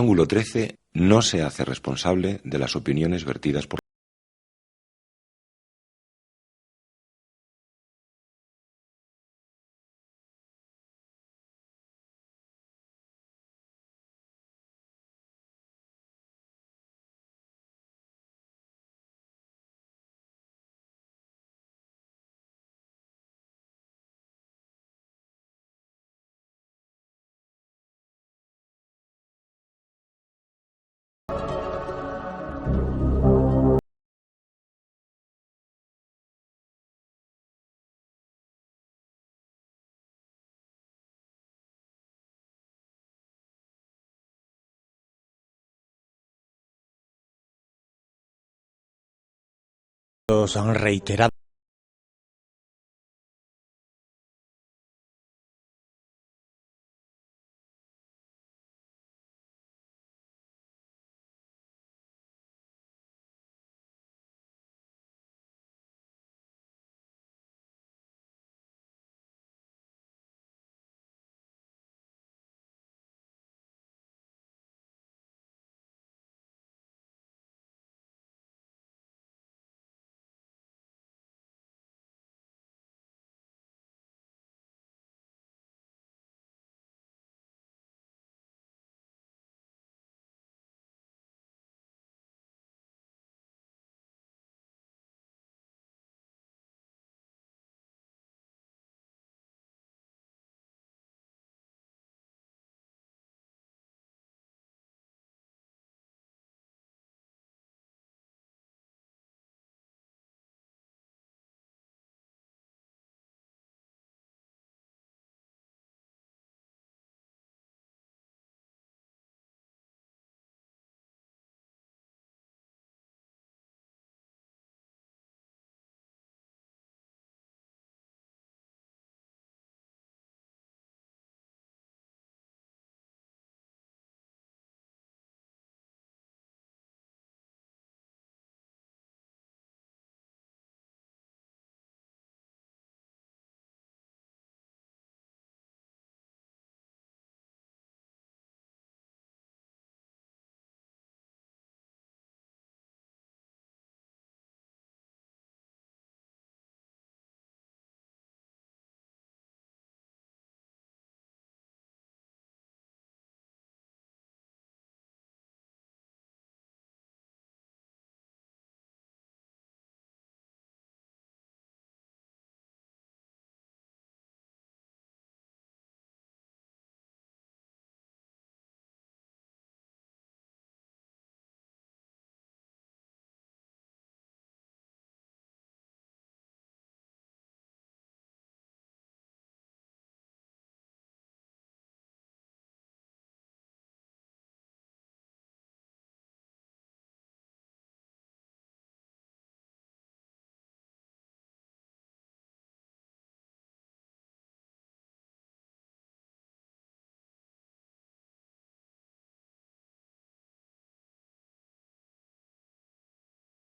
Ángulo 13 no se hace responsable de las opiniones vertidas por han reiterado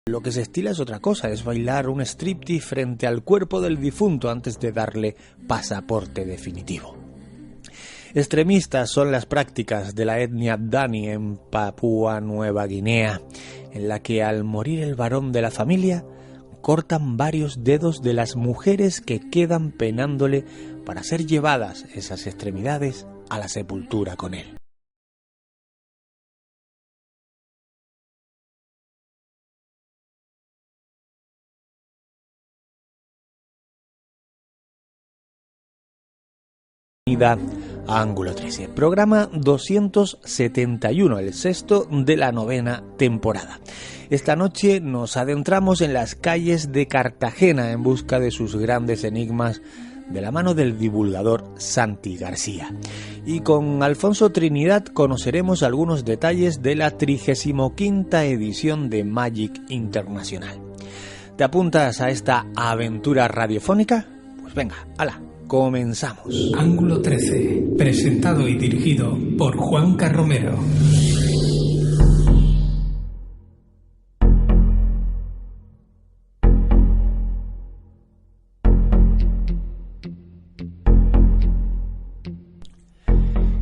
lo que se estila es otra cosa, es bailar un striptease frente al cuerpo del difunto antes de darle pasaporte definitivo. Extremistas son las prácticas de la etnia Dani en Papúa Nueva Guinea, en la que al morir el varón de la familia, cortan varios dedos de las mujeres que quedan penándole para ser llevadas esas extremidades a la sepultura con él. A Ángulo 13, programa 271, el sexto de la 9ª temporada. Esta noche nos adentramos en las calles de Cartagena en busca de sus grandes enigmas de la mano del divulgador Santi García. Y con Alfonso Trinidad conoceremos algunos detalles de la 35ª edición de Magic Internacional. ¿Te apuntas a esta aventura radiofónica? Pues venga, hala. Comenzamos. Ángulo 13, presentado y dirigido por Juanca Romero.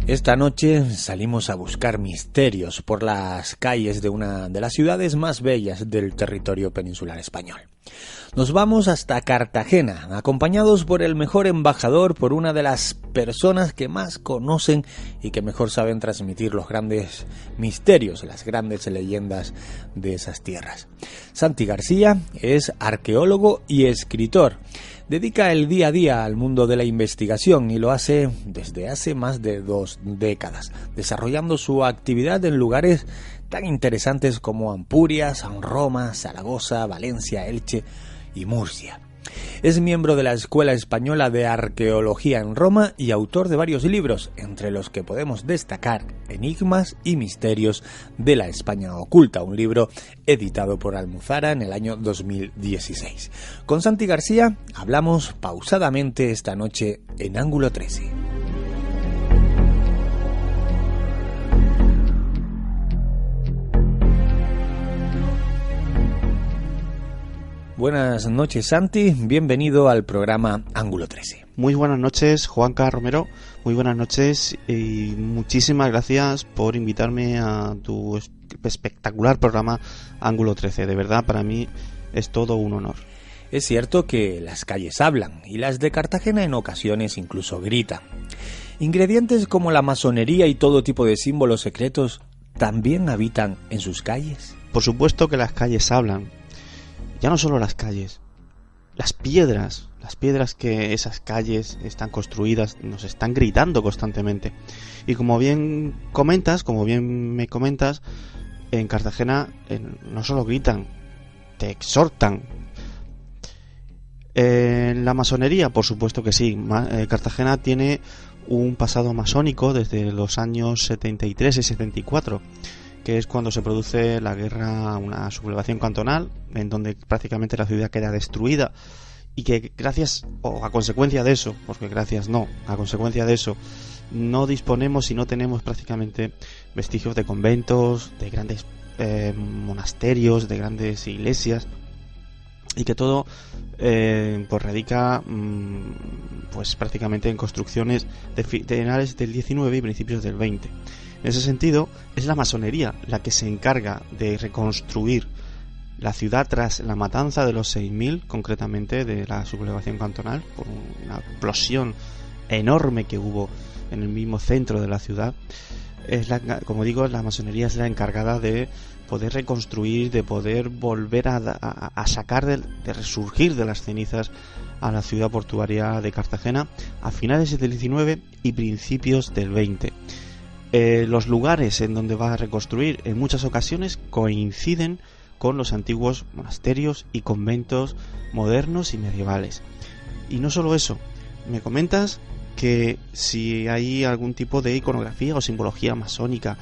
Esta noche salimos a buscar misterios por las calles de una de las ciudades más bellas del territorio peninsular español. Nos vamos hasta Cartagena, acompañados por el mejor embajador, por una de las personas que más conocen y que mejor saben transmitir los grandes misterios, las grandes leyendas de esas tierras. Santi García es arqueólogo y escritor. Dedica el día a día al mundo de la investigación y lo hace desde hace más de 2 décadas, desarrollando su actividad en lugares tan interesantes como Ampurias, Roma, Zaragoza, Valencia, Elche y Murcia. Es miembro de la Escuela Española de Arqueología en Roma y autor de varios libros, entre los que podemos destacar Enigmas y Misterios de la España Oculta, un libro editado por Almuzara en el año 2016. Con Santi García hablamos pausadamente esta noche en Ángulo 13. Buenas noches, Santi. Bienvenido al programa Ángulo 13. Muy buenas noches, Juanca Romero. Muy buenas noches y muchísimas gracias por invitarme a tu espectacular programa Ángulo 13. De verdad, para mí es todo un honor. Es cierto que las calles hablan y las de Cartagena en ocasiones incluso gritan. Ingredientes como la masonería y todo tipo de símbolos secretos también habitan en sus calles. Por supuesto que las calles hablan. Ya no solo las calles, las piedras que esas calles están construidas nos están gritando constantemente. Y como bien me comentas, en Cartagena no solo gritan, te exhortan. La masonería, por supuesto que sí. Cartagena tiene un pasado masónico desde los años 73 y 74. Que es cuando se produce la guerra, una sublevación cantonal, en donde prácticamente la ciudad queda destruida y que a consecuencia de eso no disponemos y no tenemos prácticamente vestigios de conventos, de grandes monasterios, de grandes iglesias, y que todo pues radica pues prácticamente en construcciones de finales del 19 y principios del 20. En ese sentido, es la masonería la que se encarga de reconstruir la ciudad tras la matanza de los 6.000, concretamente de la sublevación cantonal, por una explosión enorme que hubo en el mismo centro de la ciudad. Como digo, la masonería es la encargada de poder reconstruir, de poder volver a sacar, de resurgir de las cenizas a la ciudad portuaria de Cartagena a finales del 19 y principios del 20. Los lugares en donde va a reconstruir en muchas ocasiones coinciden con los antiguos monasterios y conventos modernos y medievales. Y no solo eso, me comentas que si hay algún tipo de iconografía o simbología masónica,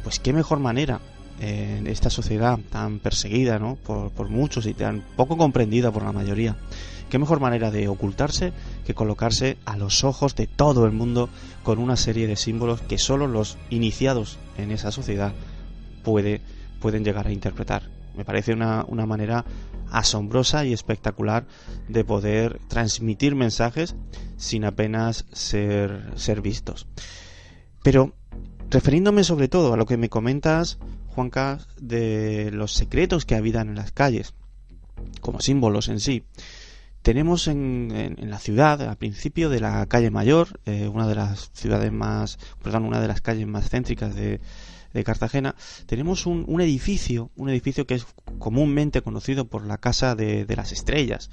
pues qué mejor manera en esta sociedad tan perseguida, ¿no?, por muchos y tan poco comprendida por la mayoría. Qué mejor manera de ocultarse que colocarse a los ojos de todo el mundo con una serie de símbolos que solo los iniciados en esa sociedad pueden llegar a interpretar. Me parece una manera asombrosa y espectacular de poder transmitir mensajes sin apenas ser vistos. Pero refiriéndome sobre todo a lo que me comentas, Juanca, de los secretos que habitan en las calles como símbolos en sí. Tenemos en la ciudad, al principio de la calle Mayor, una de las calles más céntricas de Cartagena, tenemos un edificio que es comúnmente conocido por la Casa de las Estrellas,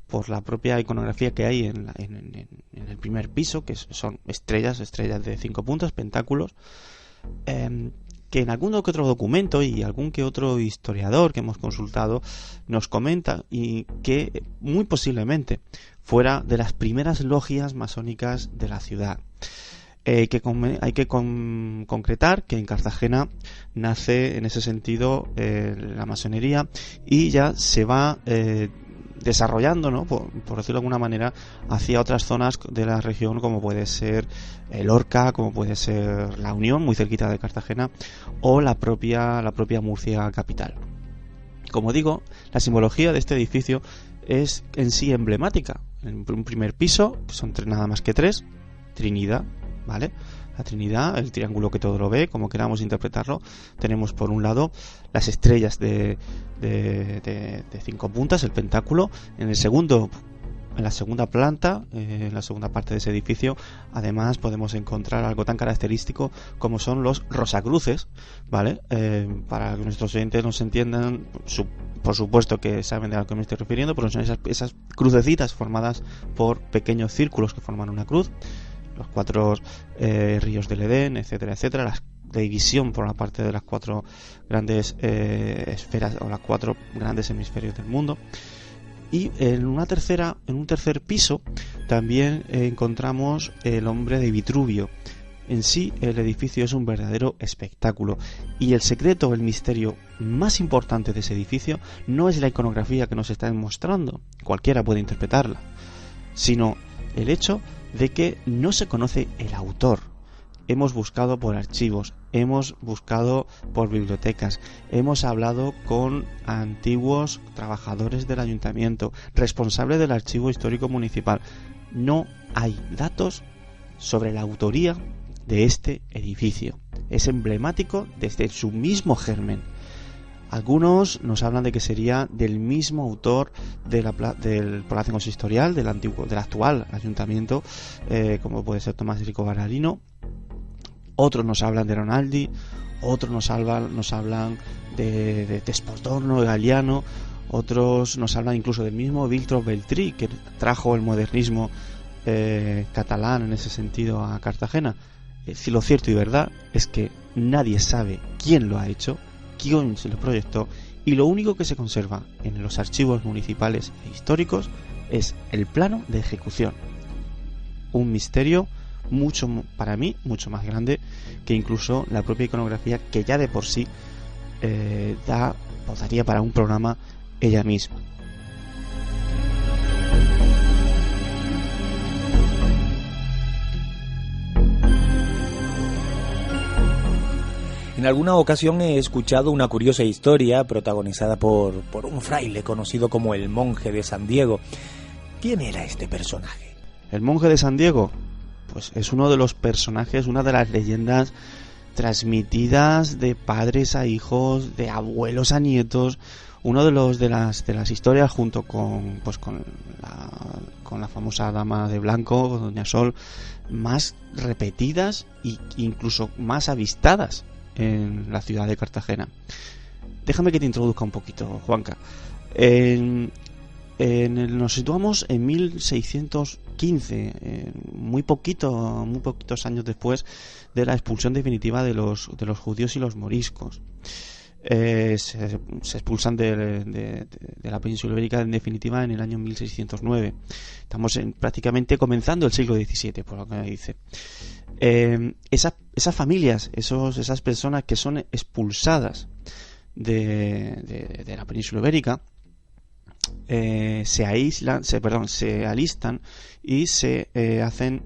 por la propia iconografía que hay en el primer piso, que son estrellas de 5 puntas, pentáculos, que en algún que otro documento y algún que otro historiador que hemos consultado nos comenta, y que muy posiblemente fuera de las primeras logias masónicas de la ciudad. Hay que concretar que en Cartagena nace en ese sentido la masonería y ya se va desarrollando, ¿no?, por decirlo de alguna manera, hacia otras zonas de la región, como puede ser Lorca, como puede ser La Unión, muy cerquita de Cartagena, o la propia Murcia capital. Como digo, la simbología de este edificio es en sí emblemática. En un primer piso, que son nada más que 3, Trinidad, ¿vale? la Trinidad, el triángulo que todo lo ve, como queramos interpretarlo. Tenemos por un lado las estrellas de 5 puntas, el pentáculo. En la segunda planta, en la segunda parte de ese edificio, además podemos encontrar algo tan característico como son los rosacruces, ¿vale? Para que nuestros oyentes nos entiendan, por supuesto que saben de a lo que me estoy refiriendo, pero son esas crucecitas formadas por pequeños círculos que forman una cruz, los 4 ríos del Edén, etcétera, etcétera, la división por la parte de las 4 grandes esferas o las 4 grandes hemisferios del mundo. Y en un tercer piso también encontramos el hombre de Vitruvio. En sí, el edificio es un verdadero espectáculo. Y el secreto, el misterio más importante de ese edificio no es la iconografía que nos están mostrando, cualquiera puede interpretarla, sino el hecho de que no se conoce el autor. Hemos buscado por archivos, hemos buscado por bibliotecas, hemos hablado con antiguos trabajadores del ayuntamiento, responsables del archivo histórico municipal. No hay datos sobre la autoría de este edificio. Es emblemático desde su mismo germen. Algunos nos hablan de que sería del mismo autor del Palacio Consistorial, del actual ayuntamiento, como puede ser Tomás Rico Bararino. Otros nos hablan de Ronaldi, otros nos hablan de Tespodorno, de Galiano, otros nos hablan incluso del mismo Víctor Beltrí, que trajo el modernismo catalán en ese sentido a Cartagena. Lo cierto y verdad es que nadie sabe quién lo ha hecho, quién se lo proyectó, y lo único que se conserva en los archivos municipales e históricos es el plano de ejecución. Un misterio para mí mucho más grande que incluso la propia iconografía, que ya de por sí daría para un programa ella misma. En alguna ocasión he escuchado una curiosa historia protagonizada por un fraile conocido como el Monje de San Diego. ¿Quién era este personaje? El Monje de San Diego, pues es uno de los personajes, una de las leyendas transmitidas de padres a hijos, de abuelos a nietos, uno de las historias, junto con la famosa dama de blanco, Doña Sol, más repetidas e incluso más avistadas en la ciudad de Cartagena. Déjame que te introduzca un poquito, Juanca. Nos situamos en 1615, muy poquitos años después de la expulsión definitiva de los judíos y los moriscos. Se expulsan de la península ibérica en definitiva en el año 1609. Estamos prácticamente comenzando el siglo XVII, por lo que me dice. Esas familias, esas personas que son expulsadas de la península ibérica, se alistan y se hacen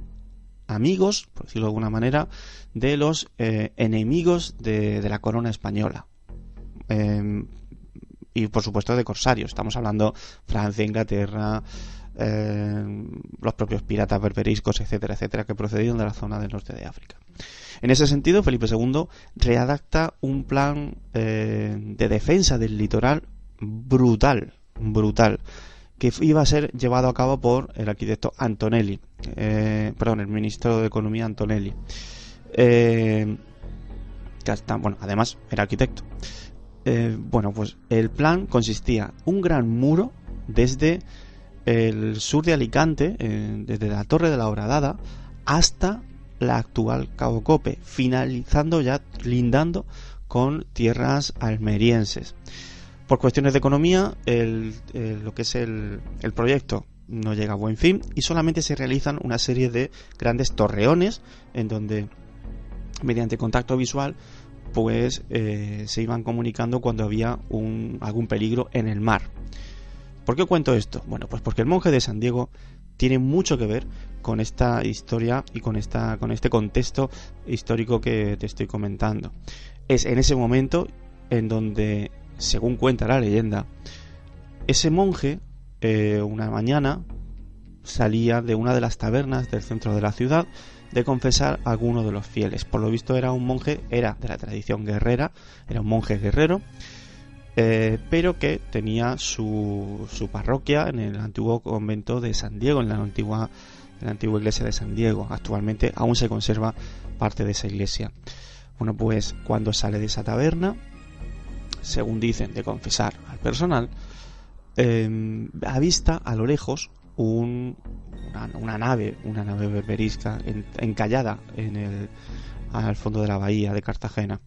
amigos, por decirlo de alguna manera, de los enemigos de la corona española. Y por supuesto de corsarios. Estamos hablando Francia, Inglaterra, los propios piratas berberiscos, etcétera, etcétera, que procedían de la zona del norte de África. En ese sentido, Felipe II redacta un plan de defensa del litoral brutal, que iba a ser llevado a cabo por el arquitecto Antonelli, el ministro de Economía Antonelli, además era arquitecto. Pues el plan consistía un gran muro desde el sur de Alicante, desde la Torre de la Horadada hasta la actual Cabo Cope, finalizando ya, lindando con tierras almerienses. Por cuestiones de economía, lo que es el proyecto no llega a buen fin y solamente se realizan una serie de grandes torreones en donde, mediante contacto visual, pues se iban comunicando cuando había algún peligro en el mar. ¿Por qué cuento esto? Bueno, pues porque el Monje de San Diego tiene mucho que ver con esta historia y con este contexto histórico que te estoy comentando. Es en ese momento en donde, según cuenta la leyenda, ese monje una mañana salía de una de las tabernas del centro de la ciudad, de confesar a alguno de los fieles. Por lo visto era un monje, era de la tradición guerrera, era un monje guerrero, pero que tenía su parroquia en el antiguo convento de San Diego, en la antigua iglesia de San Diego. Actualmente aún se conserva parte de esa iglesia. Bueno, pues cuando sale de esa taberna, según dicen, de confesar al personal, avista a lo lejos una nave berberisca encallada al fondo de la bahía de Cartagena.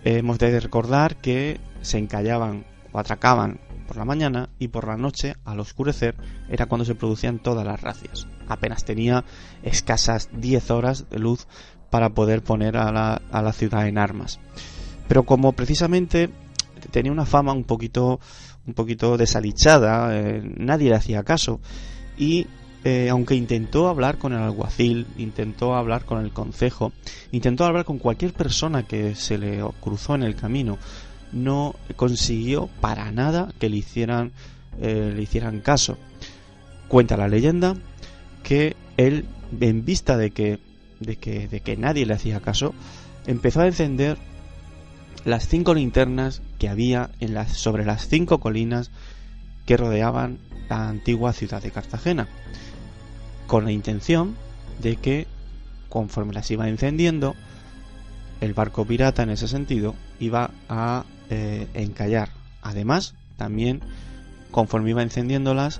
Hemos de recordar que se encallaban o atracaban por la mañana, y por la noche, al oscurecer, era cuando se producían todas las razias. Apenas tenía escasas 10 horas de luz para poder poner a la ciudad en armas. Pero como precisamente tenía una fama un poquito desalichada, nadie le hacía caso, y aunque intentó hablar con el alguacil, intentó hablar con el concejo, intentó hablar con cualquier persona que se le cruzó en el camino, no consiguió para nada que le hicieran caso. Cuenta la leyenda que él, en vista de que nadie le hacía caso, empezó a encender las 5 linternas que había sobre las 5 colinas que rodeaban la antigua ciudad de Cartagena, con la intención de que, conforme las iba encendiendo, el barco pirata, en ese sentido, iba a encallar. Además, también, conforme iba encendiéndolas,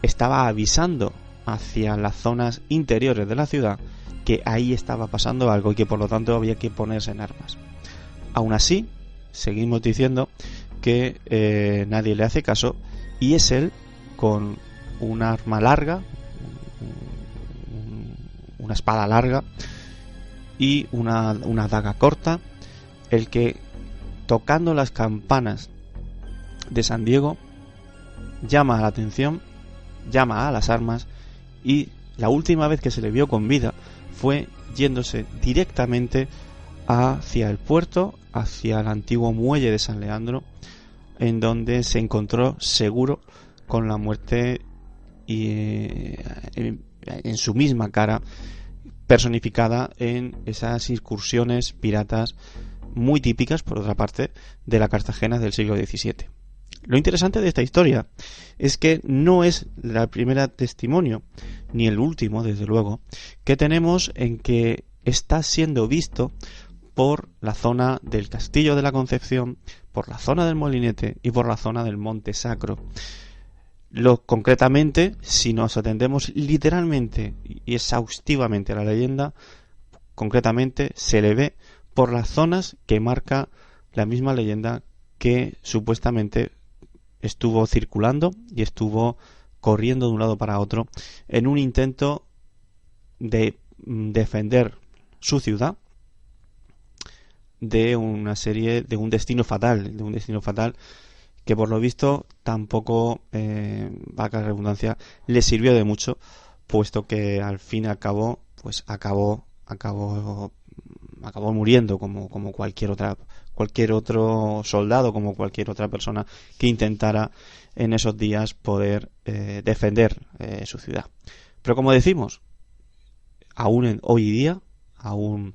estaba avisando hacia las zonas interiores de la ciudad que ahí estaba pasando algo y que por lo tanto había que ponerse en armas. Aún así, seguimos diciendo que nadie le hace caso, y es él, con un arma larga, una espada larga y una daga corta, el que, tocando las campanas de San Diego, llama a la atención, llama a las armas, y la última vez que se le vio con vida fue yéndose directamente hacia el puerto, hacia el antiguo muelle de San Leandro, en donde se encontró seguro con la muerte y en su misma cara, personificada en esas incursiones piratas muy típicas, por otra parte, de la Cartagena del siglo XVII. Lo interesante de esta historia es que no es el primer testimonio, ni el último, desde luego, que tenemos en que está siendo visto por la zona del Castillo de la Concepción, por la zona del Molinete y por la zona del Monte Sacro. Concretamente, si nos atendemos literalmente y exhaustivamente a la leyenda, concretamente se le ve por las zonas que marca la misma leyenda, que supuestamente estuvo circulando y estuvo corriendo de un lado para otro en un intento de defender su ciudad de un destino fatal, que por lo visto tampoco, valga la redundancia, le sirvió de mucho, puesto que al fin y al cabo pues acabó muriendo como cualquier otro soldado, como cualquier otra persona que intentara en esos días poder defender su ciudad. Pero como decimos, aún hoy día aún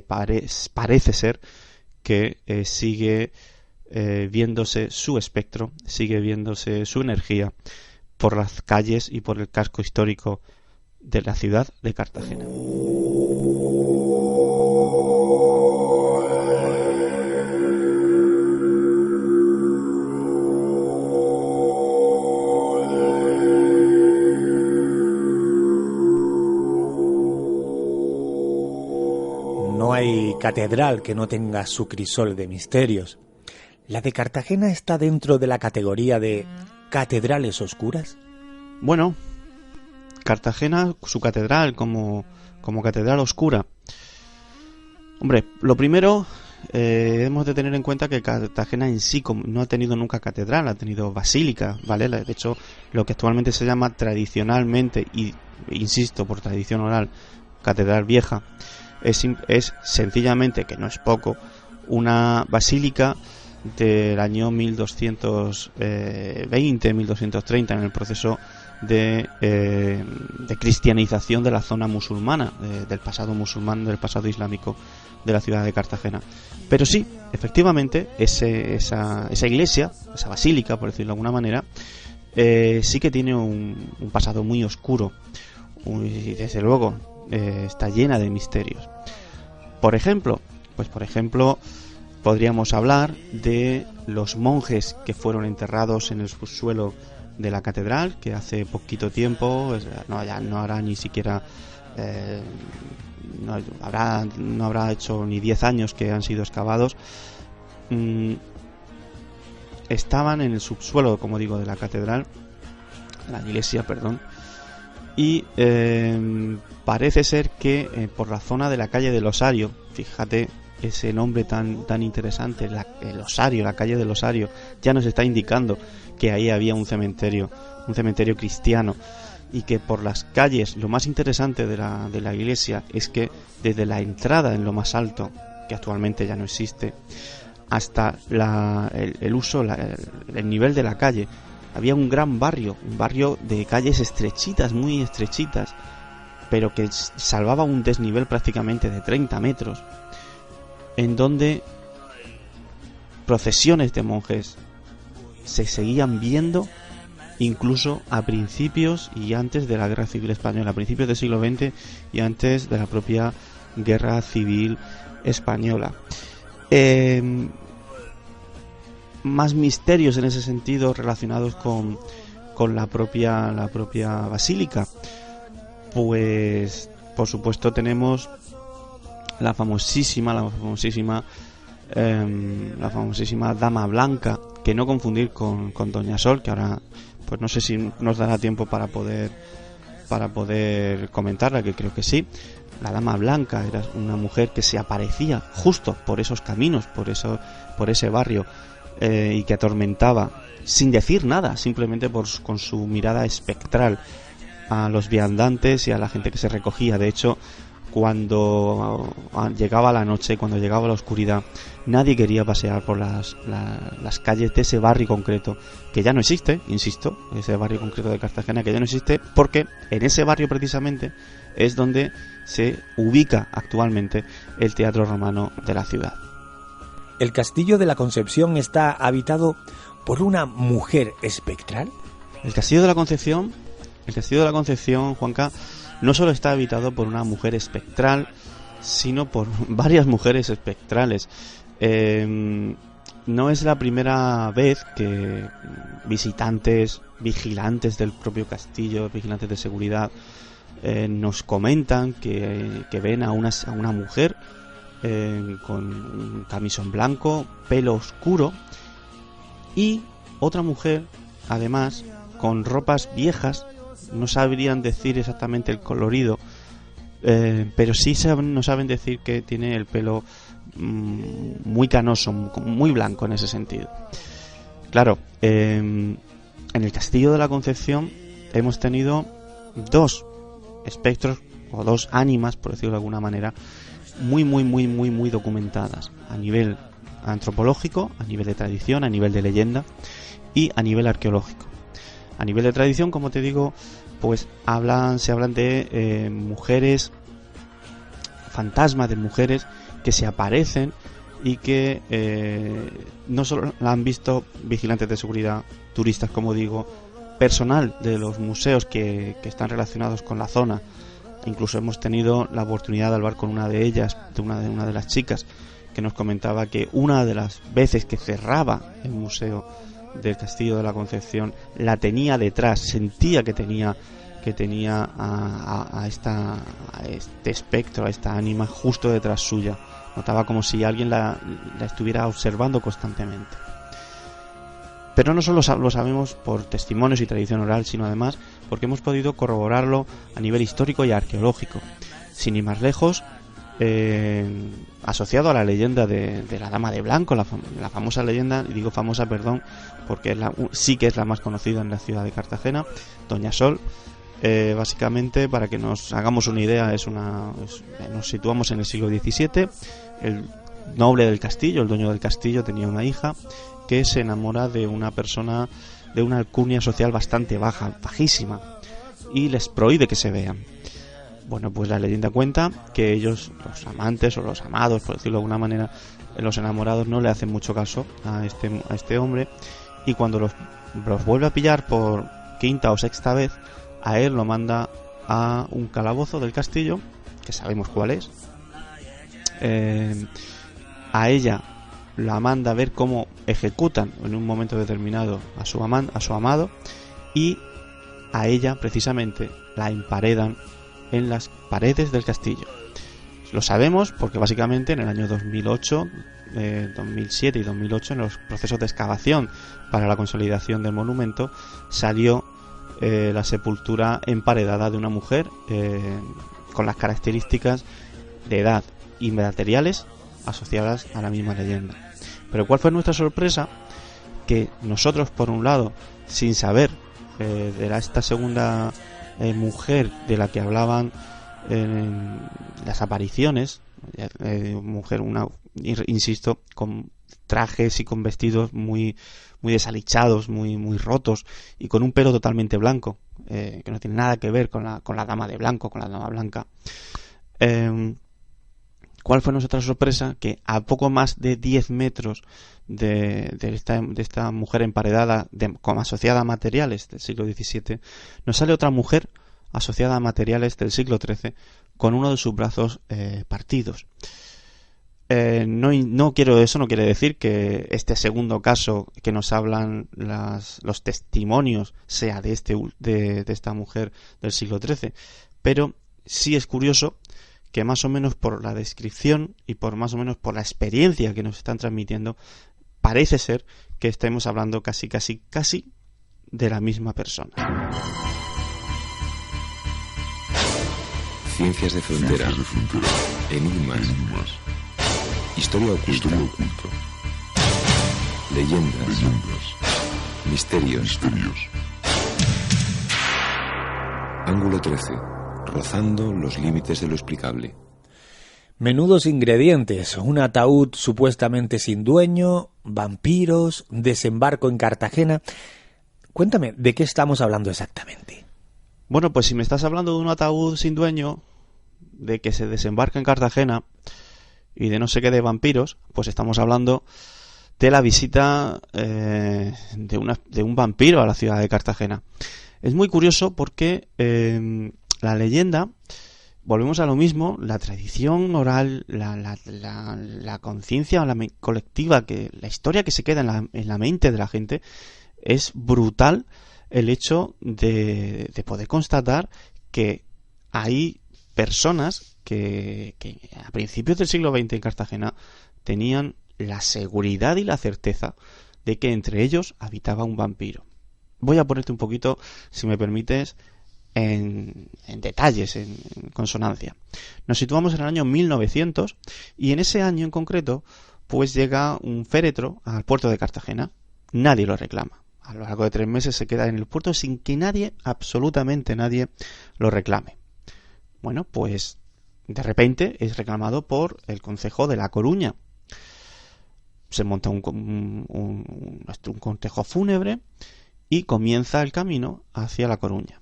parece ser que sigue viéndose su espectro, sigue viéndose su energía por las calles y por el casco histórico de la ciudad de Cartagena. No hay catedral que no tenga su crisol de misterios. ¿La de Cartagena está dentro de la categoría de catedrales oscuras? Bueno, Cartagena, su catedral como catedral oscura. Hombre, lo primero, hemos de tener en cuenta que Cartagena en sí no ha tenido nunca catedral, ha tenido basílica, ¿vale? De hecho, lo que actualmente se llama tradicionalmente, y insisto, por tradición oral, catedral vieja, es sencillamente, que no es poco, una basílica del año 1220, 1230, en el proceso de cristianización de la zona musulmana, del pasado musulmán, del pasado islámico de la ciudad de Cartagena. Pero sí, efectivamente, esa iglesia, esa basílica, por decirlo de alguna manera, sí que tiene un pasado muy oscuro y desde luego está llena de misterios. Por ejemplo, podríamos hablar de los monjes que fueron enterrados en el subsuelo de la catedral, que hace poquito tiempo, no hará ni siquiera, no habrá hecho ni 10 años que han sido excavados. Estaban en el subsuelo, como digo, de la catedral, la iglesia, perdón, y parece ser que por la zona de la calle del Osario, fíjate ese nombre tan interesante, el Osario, la calle del Osario, ya nos está indicando que ahí había un cementerio cristiano, y que por las calles, lo más interesante de la iglesia es que desde la entrada en lo más alto, que actualmente ya no existe, hasta el nivel de la calle, había un gran barrio, un barrio de calles estrechitas, muy estrechitas, pero que salvaba un desnivel prácticamente de 30 metros, en donde procesiones de monjes se seguían viendo incluso a principios y antes de la Guerra Civil Española, a principios del siglo XX y antes de la propia Guerra Civil Española. Más misterios en ese sentido relacionados con la propia basílica. Pues por supuesto tenemos la famosísima Dama Blanca, que no confundir con Doña Sol, que ahora pues no sé si nos dará tiempo para poder comentarla, que creo que sí. La Dama Blanca era una mujer que se aparecía justo por esos caminos, por ese barrio, y que atormentaba sin decir nada, simplemente con su mirada espectral a los viandantes y a la gente que se recogía. De hecho, cuando llegaba la noche, cuando llegaba la oscuridad, nadie quería pasear por las calles de ese barrio concreto, que ya no existe, insisto, ese barrio concreto de Cartagena, que ya no existe, porque en ese barrio precisamente es donde se ubica actualmente el Teatro Romano de la ciudad. ¿El Castillo de la Concepción está habitado por una mujer espectral? El Castillo de la Concepción, Juanca, no solo está habitado por una mujer espectral, sino por varias mujeres espectrales. No es la primera vez que visitantes, vigilantes del propio castillo, vigilantes de seguridad, nos comentan que ven a una mujer con un camisón blanco, pelo oscuro, y otra mujer, además, con ropas viejas. No sabrían decir exactamente el colorido, pero sí nos saben decir que tiene el pelo muy canoso, muy blanco en ese sentido. Claro, en el Castillo de la Concepción hemos tenido dos espectros o dos ánimas, por decirlo de alguna manera, muy documentadas a nivel antropológico, a nivel de tradición, a nivel de leyenda y a nivel arqueológico. A nivel de tradición, como te digo, pues se hablan de mujeres, fantasmas de mujeres que se aparecen y que no solo la han visto vigilantes de seguridad, turistas, como digo, personal de los museos que están relacionados con la zona. Incluso hemos tenido la oportunidad de hablar con una de ellas, una de las chicas, que nos comentaba que una de las veces que cerraba el museo del Castillo de la Concepción la tenía detrás, sentía que tenía a este espectro, a esta ánima justo detrás suya. Notaba como si alguien la estuviera observando constantemente. Pero no solo lo sabemos por testimonios y tradición oral, sino además porque hemos podido corroborarlo a nivel histórico y arqueológico. Sin ir más lejos, asociado a la leyenda de la Dama de Blanco, la famosa leyenda, y digo famosa, perdón, porque sí que es la más conocida en la ciudad de Cartagena, Doña Sol. Básicamente, para que nos hagamos una idea, nos situamos en el siglo XVII. El noble del castillo, el dueño del castillo, tenía una hija que se enamora de una persona de una alcurnia social bastante bajísima, y les prohíbe que se vean. Bueno, pues la leyenda cuenta que ellos, los amantes o los amados, por decirlo de alguna manera, los enamorados, no le hacen mucho caso a este hombre, y cuando los vuelve a pillar por quinta o sexta vez, a él lo manda a un calabozo del castillo, que sabemos cuál es. A ella la manda a ver cómo ejecutan en un momento determinado a su amado, y a ella precisamente la emparedan en las paredes del castillo. Lo sabemos porque básicamente en el año 2008, 2007 y 2008, en los procesos de excavación para la consolidación del monumento, salió la sepultura emparedada de una mujer con las características de edad y materiales asociadas a la misma leyenda. Pero ¿cuál fue nuestra sorpresa? Que nosotros, por un lado, sin saber de esta segunda mujer de la que hablaban las apariciones, mujer, insisto, con trajes y con vestidos muy desalichados, muy rotos, y con un pelo totalmente blanco, que no tiene nada que ver con la dama de blanco, con la dama blanca. ¿Cuál fue nuestra sorpresa? Que a poco más de 10 metros de esta mujer emparedada como asociada a materiales del siglo XVII, nos sale otra mujer asociada a materiales del siglo XIII con uno de sus brazos partidos. No quiere decir que este segundo caso que nos hablan los testimonios sea de esta mujer del siglo XIII, pero sí es curioso que más o menos por la descripción y por más o menos por la experiencia que nos están transmitiendo, parece ser que estemos hablando casi de la misma persona. Ciencias de frontera, enigmas, historia oculta, leyendas, misterios. Ángulo 13. Rozando los límites de lo explicable. Menudos ingredientes: un ataúd supuestamente sin dueño, vampiros, desembarco en Cartagena. Cuéntame, ¿de qué estamos hablando exactamente? Bueno, pues si me estás hablando de un ataúd sin dueño, de que se desembarca en Cartagena y de no sé qué de vampiros, pues estamos hablando de la visita de un vampiro a la ciudad de Cartagena. Es muy curioso porque la leyenda, volvemos a lo mismo, la tradición oral, la conciencia colectiva, la historia que se queda en la mente de la gente, es brutal. El hecho de poder constatar que hay personas que a principios del siglo XX en Cartagena tenían la seguridad y la certeza de que entre ellos habitaba un vampiro. Voy a ponerte un poquito, si me permites, en detalles, en consonancia. Nos situamos en el año 1900 y en ese año en concreto pues llega un féretro al puerto de Cartagena. Nadie lo reclama. A lo largo de 3 meses se queda en el puerto sin que nadie, absolutamente nadie, lo reclame. Bueno, pues de repente es reclamado por el concejo de La Coruña. Se monta un cortejo fúnebre y comienza el camino hacia La Coruña.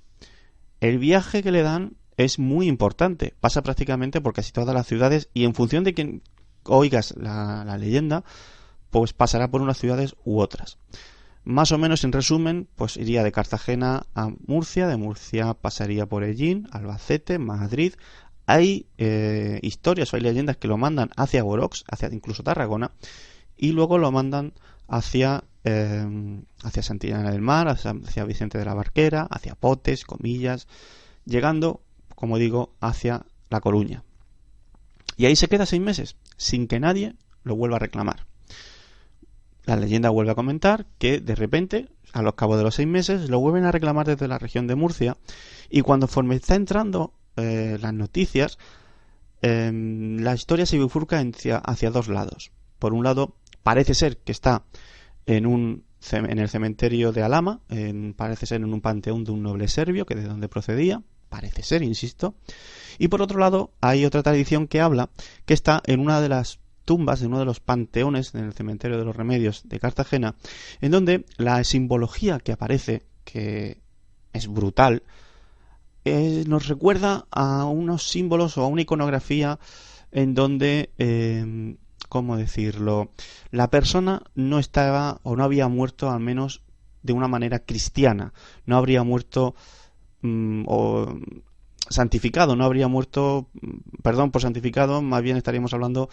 El viaje que le dan es muy importante, pasa prácticamente por casi todas las ciudades y en función de quien oigas la leyenda, pues pasará por unas ciudades u otras. Más o menos en resumen, pues iría de Cartagena a Murcia, de Murcia pasaría por Hellín, Albacete, Madrid. Hay historias o hay leyendas que lo mandan hacia Borox, hacia incluso Tarragona, y luego lo mandan hacia Santillana del Mar, hacia Vicente de la Barquera, hacia Potes, Comillas, llegando, como digo, hacia La Coruña. Y ahí se queda 6 meses, sin que nadie lo vuelva a reclamar. La leyenda vuelve a comentar que de repente, a los cabos de los 6 meses, lo vuelven a reclamar desde la región de Murcia, y cuando está entrando las noticias, la historia se bifurca hacia 2 lados. Por un lado, parece ser que está en el cementerio de Alhama, parece ser en un panteón de un noble serbio, que de donde procedía, parece ser, insisto. Y por otro lado, hay otra tradición que habla que está en una de las tumbas, de uno de los panteones en el cementerio de los Remedios de Cartagena, en donde la simbología que aparece, que es brutal, nos recuerda a unos símbolos o a una iconografía en donde, ¿cómo decirlo?, la persona no estaba o no había muerto, al menos de una manera cristiana, no habría muerto o santificado, no habría muerto, perdón por santificado, más bien estaríamos hablando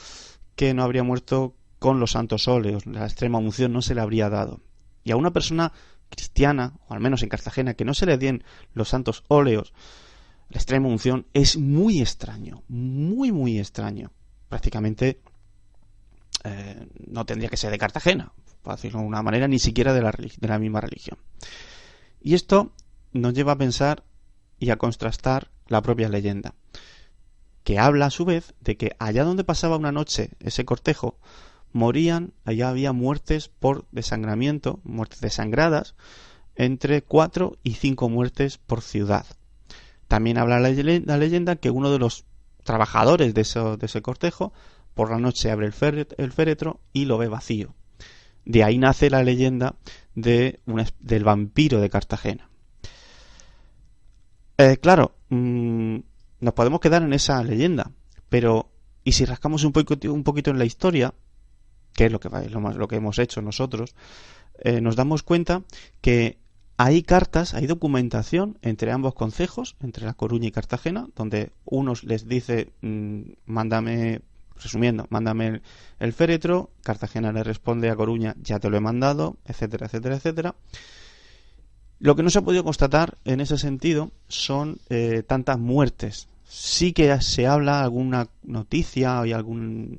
que no habría muerto con los santos óleos, la extrema unción no se le habría dado. Y a una persona cristiana, o al menos en Cartagena, que no se le den los santos óleos, la extrema unción, es muy extraño, muy muy extraño. Prácticamente no tendría que ser de Cartagena, por decirlo de una manera, ni siquiera de la misma religión. Y esto nos lleva a pensar y a contrastar la propia leyenda, que habla a su vez de que allá donde pasaba una noche ese cortejo, allá había muertes por desangramiento, muertes desangradas, entre 4 y 5 muertes por ciudad. También habla la leyenda que uno de los trabajadores de ese cortejo por la noche abre el féretro y lo ve vacío. De ahí nace la leyenda del vampiro de Cartagena. Claro, nos podemos quedar en esa leyenda, pero ¿y si rascamos un poquito en la historia, que es lo que hemos hecho nosotros, nos damos cuenta que hay cartas, hay documentación entre ambos concejos, entre La Coruña y Cartagena, donde unos les dice, mándame el féretro, Cartagena le responde a Coruña, ya te lo he mandado, etcétera, etcétera, etcétera. Lo que no se ha podido constatar en ese sentido son tantas muertes. Sí que se habla alguna noticia, hay alguna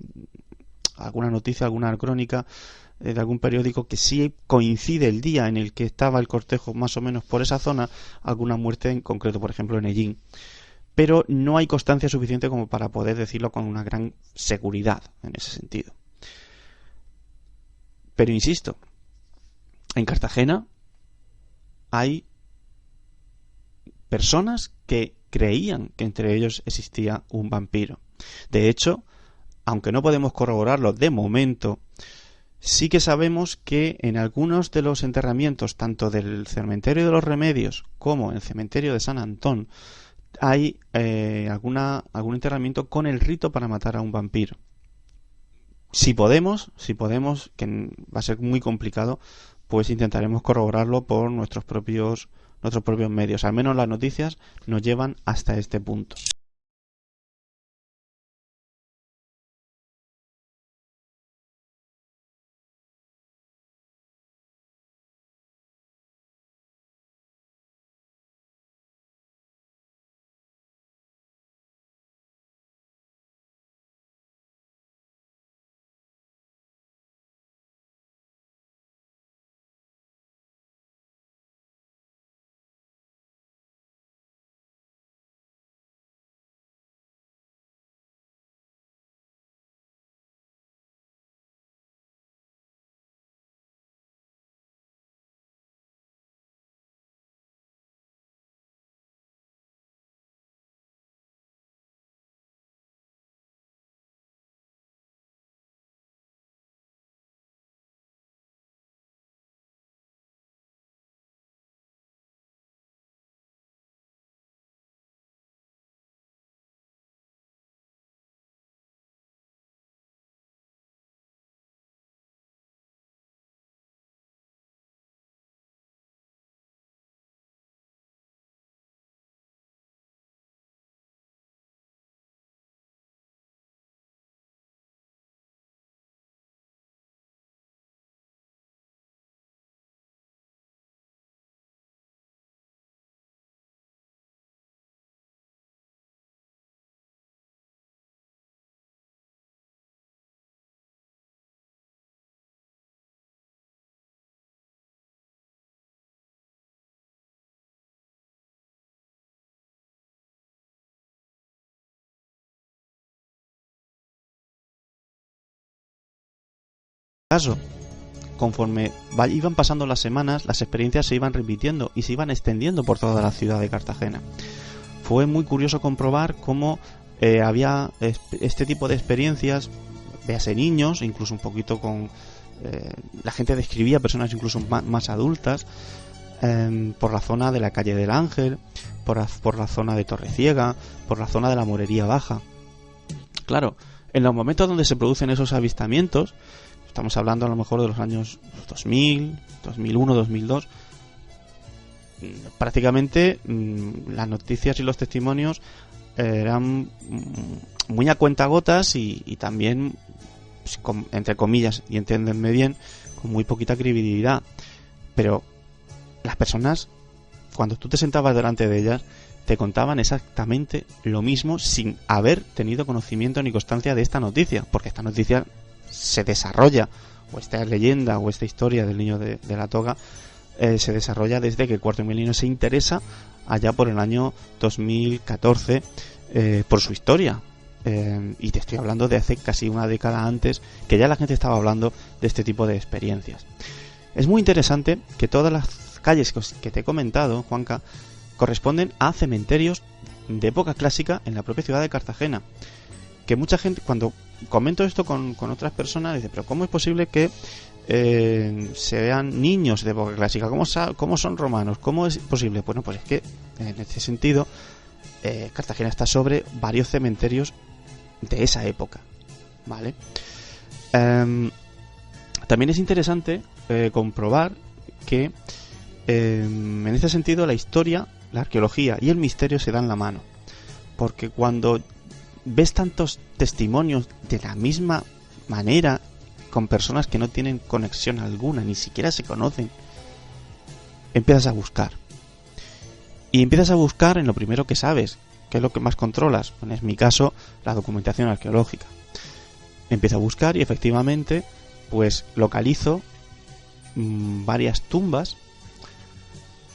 noticia, alguna crónica de algún periódico que sí coincide el día en el que estaba el cortejo más o menos por esa zona, alguna muerte en concreto, por ejemplo en Ellín. Pero no hay constancia suficiente como para poder decirlo con una gran seguridad en ese sentido. Pero insisto, en Cartagena hay personas que creían que entre ellos existía un vampiro. De hecho, aunque no podemos corroborarlo de momento, sí que sabemos que en algunos de los enterramientos, tanto del cementerio de los Remedios como en el cementerio de San Antón, hay algún enterramiento con el rito para matar a un vampiro. Si podemos, que va a ser muy complicado, pues intentaremos corroborarlo por nuestros propios medios. Al menos las noticias nos llevan hasta este punto. Caso, conforme iban pasando las semanas, las experiencias se iban repitiendo y se iban extendiendo por toda la ciudad de Cartagena. Fue muy curioso comprobar cómo había este tipo de experiencias véase niños, incluso un poquito con... la gente describía personas incluso más adultas, por la zona de la calle del Ángel, por la zona de Torreciega, por la zona de la Morería Baja. Claro, en los momentos donde se producen esos avistamientos, estamos hablando a lo mejor de los años 2000, 2001, 2002, prácticamente las noticias y los testimonios eran muy a cuentagotas y también, entre comillas, y entiéndenme bien, con muy poquita credibilidad. Pero las personas, cuando tú te sentabas delante de ellas, te contaban exactamente lo mismo sin haber tenido conocimiento ni constancia de esta noticia, porque esta noticia se desarrolla, o esta leyenda o esta historia del niño de la toga se desarrolla desde que el Cuarto Milenio se interesa allá por el año 2014 por su historia. Y te estoy hablando de hace casi una década antes, que ya la gente estaba hablando de este tipo de experiencias. Es muy interesante que todas las calles que te he comentado, Juanca, corresponden a cementerios de época clásica en la propia ciudad de Cartagena. Que mucha gente, cuando comento esto con otras personas, dice, pero ¿cómo es posible que se vean niños de época clásica? ¿Cómo son romanos? ¿Cómo es posible? Bueno, pues es que en este sentido Cartagena está sobre varios cementerios de esa época, ¿vale? También es interesante comprobar que en este sentido la historia, la arqueología y el misterio se dan la mano, porque cuando ves tantos testimonios de la misma manera, con personas que no tienen conexión alguna, ni siquiera se conocen, empiezas a buscar. Y empiezas a buscar en lo primero que sabes, que es lo que más controlas. Bueno, en mi caso, la documentación arqueológica. Empiezo a buscar y efectivamente, pues localizo varias tumbas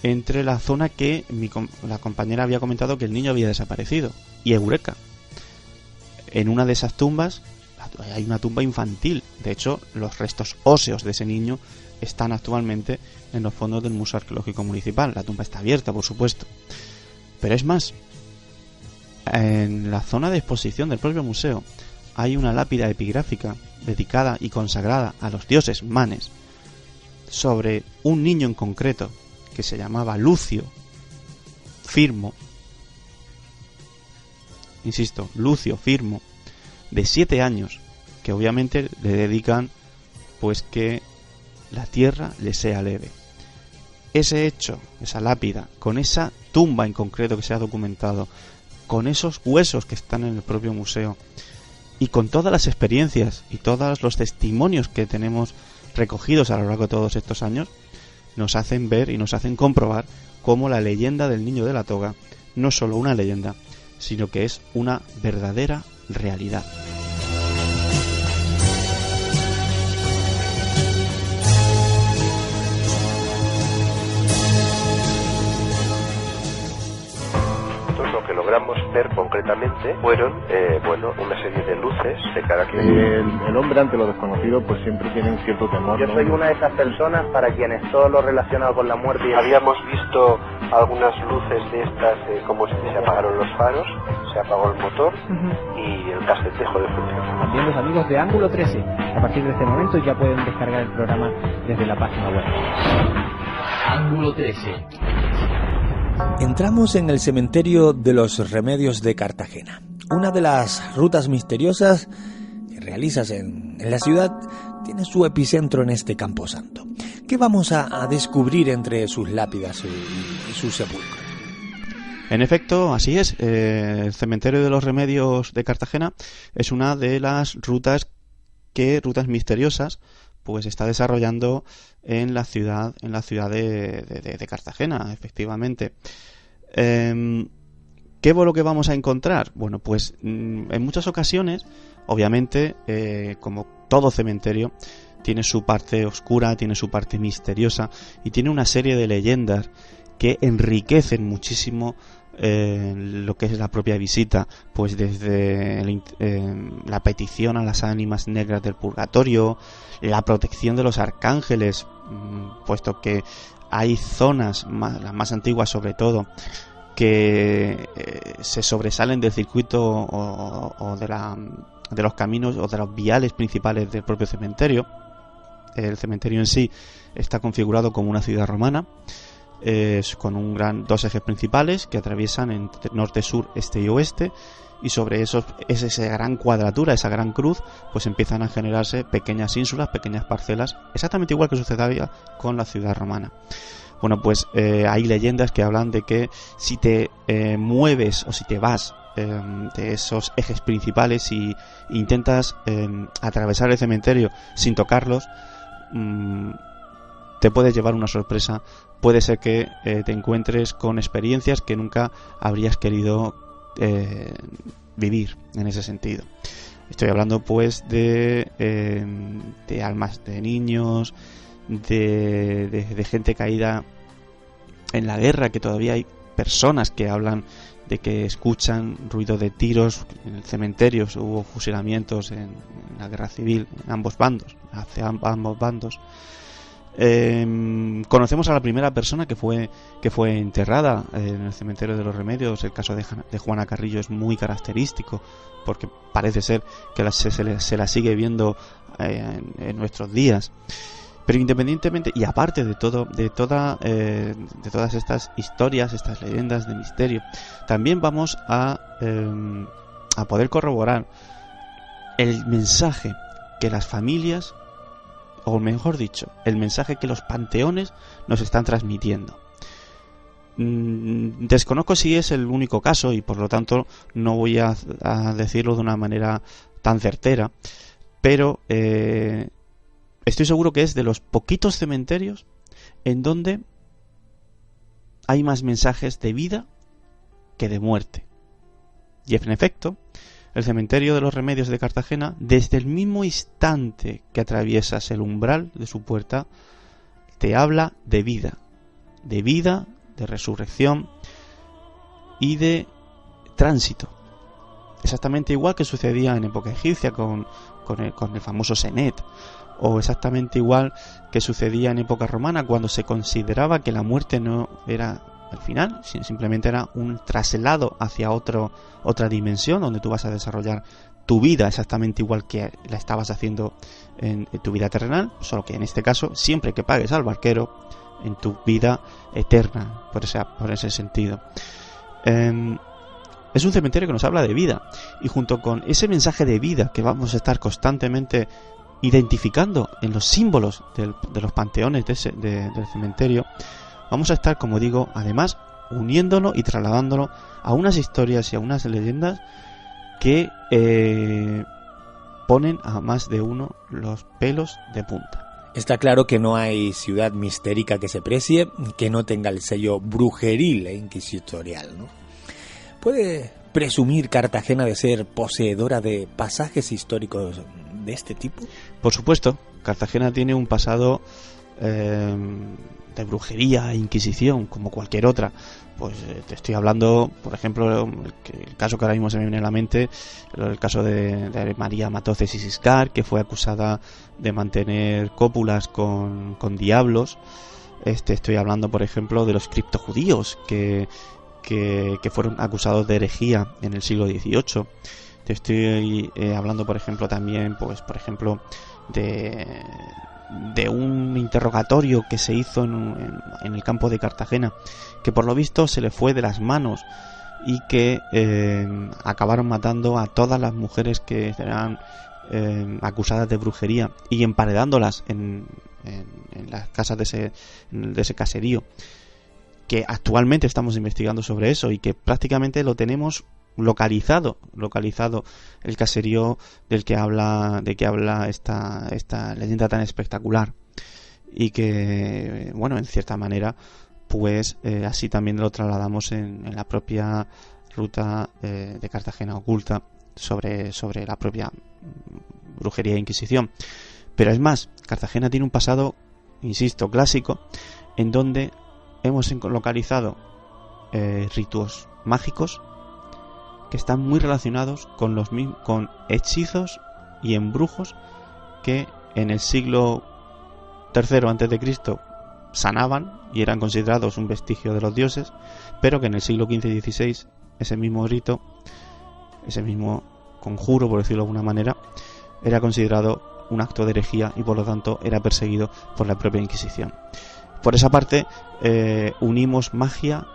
entre la zona que la compañera había comentado que el niño había desaparecido. Y eureka, en una de esas tumbas hay una tumba infantil. De hecho, los restos óseos de ese niño están actualmente en los fondos del Museo Arqueológico Municipal. La tumba está abierta, por supuesto. Pero es más, en la zona de exposición del propio museo hay una lápida epigráfica dedicada y consagrada a los dioses manes sobre un niño en concreto que se llamaba Lucio Firmo. Insisto, Lucio Firmo, de 7 años, que obviamente le dedican pues que la tierra le sea leve. Ese hecho, esa lápida, con esa tumba en concreto que se ha documentado, con esos huesos que están en el propio museo y con todas las experiencias y todos los testimonios que tenemos recogidos a lo largo de todos estos años, nos hacen ver y nos hacen comprobar cómo la leyenda del niño de la toga no es solo una leyenda, sino que es una verdadera realidad. Logramos ver concretamente fueron una serie de luces de carácter. El hombre ante lo desconocido pues siempre tiene un cierto temor. Yo soy una de esas personas para quienes todo lo relacionado con la muerte. Habíamos visto algunas luces de estas, como se apagaron los faros, se apagó el motor y el casete dejó de funcionar. También los amigos de Ángulo 13, a partir de este momento ya pueden descargar el programa desde la página web. Ángulo 13. Entramos en el cementerio de los Remedios de Cartagena, una de las rutas misteriosas que realizas en la ciudad. Tiene su epicentro en este camposanto. ¿Qué vamos a descubrir entre sus lápidas y sus sepulcros? En efecto, así es. El cementerio de los Remedios de Cartagena es una de las rutas misteriosas pues está desarrollando en la ciudad de Cartagena, efectivamente. ¿Qué es lo que vamos a encontrar? Bueno, pues en muchas ocasiones, obviamente, como todo cementerio, tiene su parte oscura, tiene su parte misteriosa y tiene una serie de leyendas que enriquecen muchísimo lo que es la propia visita, pues desde la petición a las ánimas negras del purgatorio, la protección de los arcángeles, puesto que hay zonas, las más antiguas sobre todo, que se sobresalen del circuito o los caminos o de los viales principales del propio cementerio. El cementerio en sí está configurado como una ciudad romana, con dos ejes principales que atraviesan entre norte, sur, este y oeste, y sobre esa gran cuadratura, esa gran cruz, pues empiezan a generarse pequeñas ínsulas, pequeñas parcelas, exactamente igual que sucedía con la ciudad romana. Bueno, pues hay leyendas que hablan de que si te mueves o si te vas de esos ejes principales y intentas atravesar el cementerio sin tocarlos, te puedes llevar una sorpresa. Puede ser que te encuentres con experiencias que nunca habrías querido vivir en ese sentido. Estoy hablando pues de almas de niños, de gente caída en la guerra, que todavía hay personas que hablan de que escuchan ruido de tiros en el cementerio. Hubo fusilamientos en la guerra civil en ambos bandos, hacia ambos bandos. Conocemos a la primera persona que fue enterrada en el cementerio de los Remedios. El caso de Juana Carrillo es muy característico, porque parece ser que se la sigue viendo en nuestros días. Pero independientemente y aparte de todas estas historias, estas leyendas de misterio, también vamos a poder corroborar el mensaje que las familias, o mejor dicho, el mensaje que los panteones nos están transmitiendo. Desconozco si es el único caso y por lo tanto no voy a decirlo de una manera tan certera, pero estoy seguro que es de los poquitos cementerios en donde hay más mensajes de vida que de muerte. Y en efecto, el cementerio de los Remedios de Cartagena, desde el mismo instante que atraviesas el umbral de su puerta, te habla de vida, de resurrección y de tránsito. Exactamente igual que sucedía en época egipcia con el famoso Senet, o exactamente igual que sucedía en época romana, cuando se consideraba que la muerte no era el final, simplemente era un traslado hacia otra dimensión donde tú vas a desarrollar tu vida exactamente igual que la estabas haciendo en tu vida terrenal, solo que en este caso siempre que pagues al barquero en tu vida eterna, por ese sentido. Es un cementerio que nos habla de vida, y junto con ese mensaje de vida que vamos a estar constantemente identificando en los símbolos de los panteones del cementerio, vamos a estar, como digo, además uniéndolo y trasladándolo a unas historias y a unas leyendas que ponen a más de uno los pelos de punta. Está claro que no hay ciudad mistérica que se precie que no tenga el sello brujeril e inquisitorial, ¿no? ¿Puede presumir Cartagena de ser poseedora de pasajes históricos de este tipo? Por supuesto, Cartagena tiene un pasado de brujería e inquisición como cualquier otra. Pues te estoy hablando, por ejemplo, el caso que ahora mismo se me viene a la mente, el caso de María Matoces y Siscar, que fue acusada de mantener cópulas con diablos. Estoy hablando, por ejemplo, de los criptojudíos que fueron acusados de herejía en el siglo XVIII. Te estoy hablando, por ejemplo, también, pues, por ejemplo, de un interrogatorio que se hizo en el campo de Cartagena, que por lo visto se le fue de las manos y que acabaron matando a todas las mujeres que eran acusadas de brujería y emparedándolas en las casas de ese caserío, que actualmente estamos investigando sobre eso y que prácticamente lo tenemos localizado el caserío de que habla esta leyenda tan espectacular, y que, bueno, en cierta manera, pues así también lo trasladamos en la propia ruta de Cartagena oculta sobre la propia brujería e inquisición. Pero es más, Cartagena tiene un pasado, insisto, clásico, en donde hemos localizado ritos mágicos que están muy relacionados con hechizos y embrujos que en el siglo III a.C. sanaban y eran considerados un vestigio de los dioses, pero que en el siglo XV y XVI ese mismo rito, conjuro, por decirlo de alguna manera, era considerado un acto de herejía y por lo tanto era perseguido por la propia Inquisición. Por esa parte unimos magia,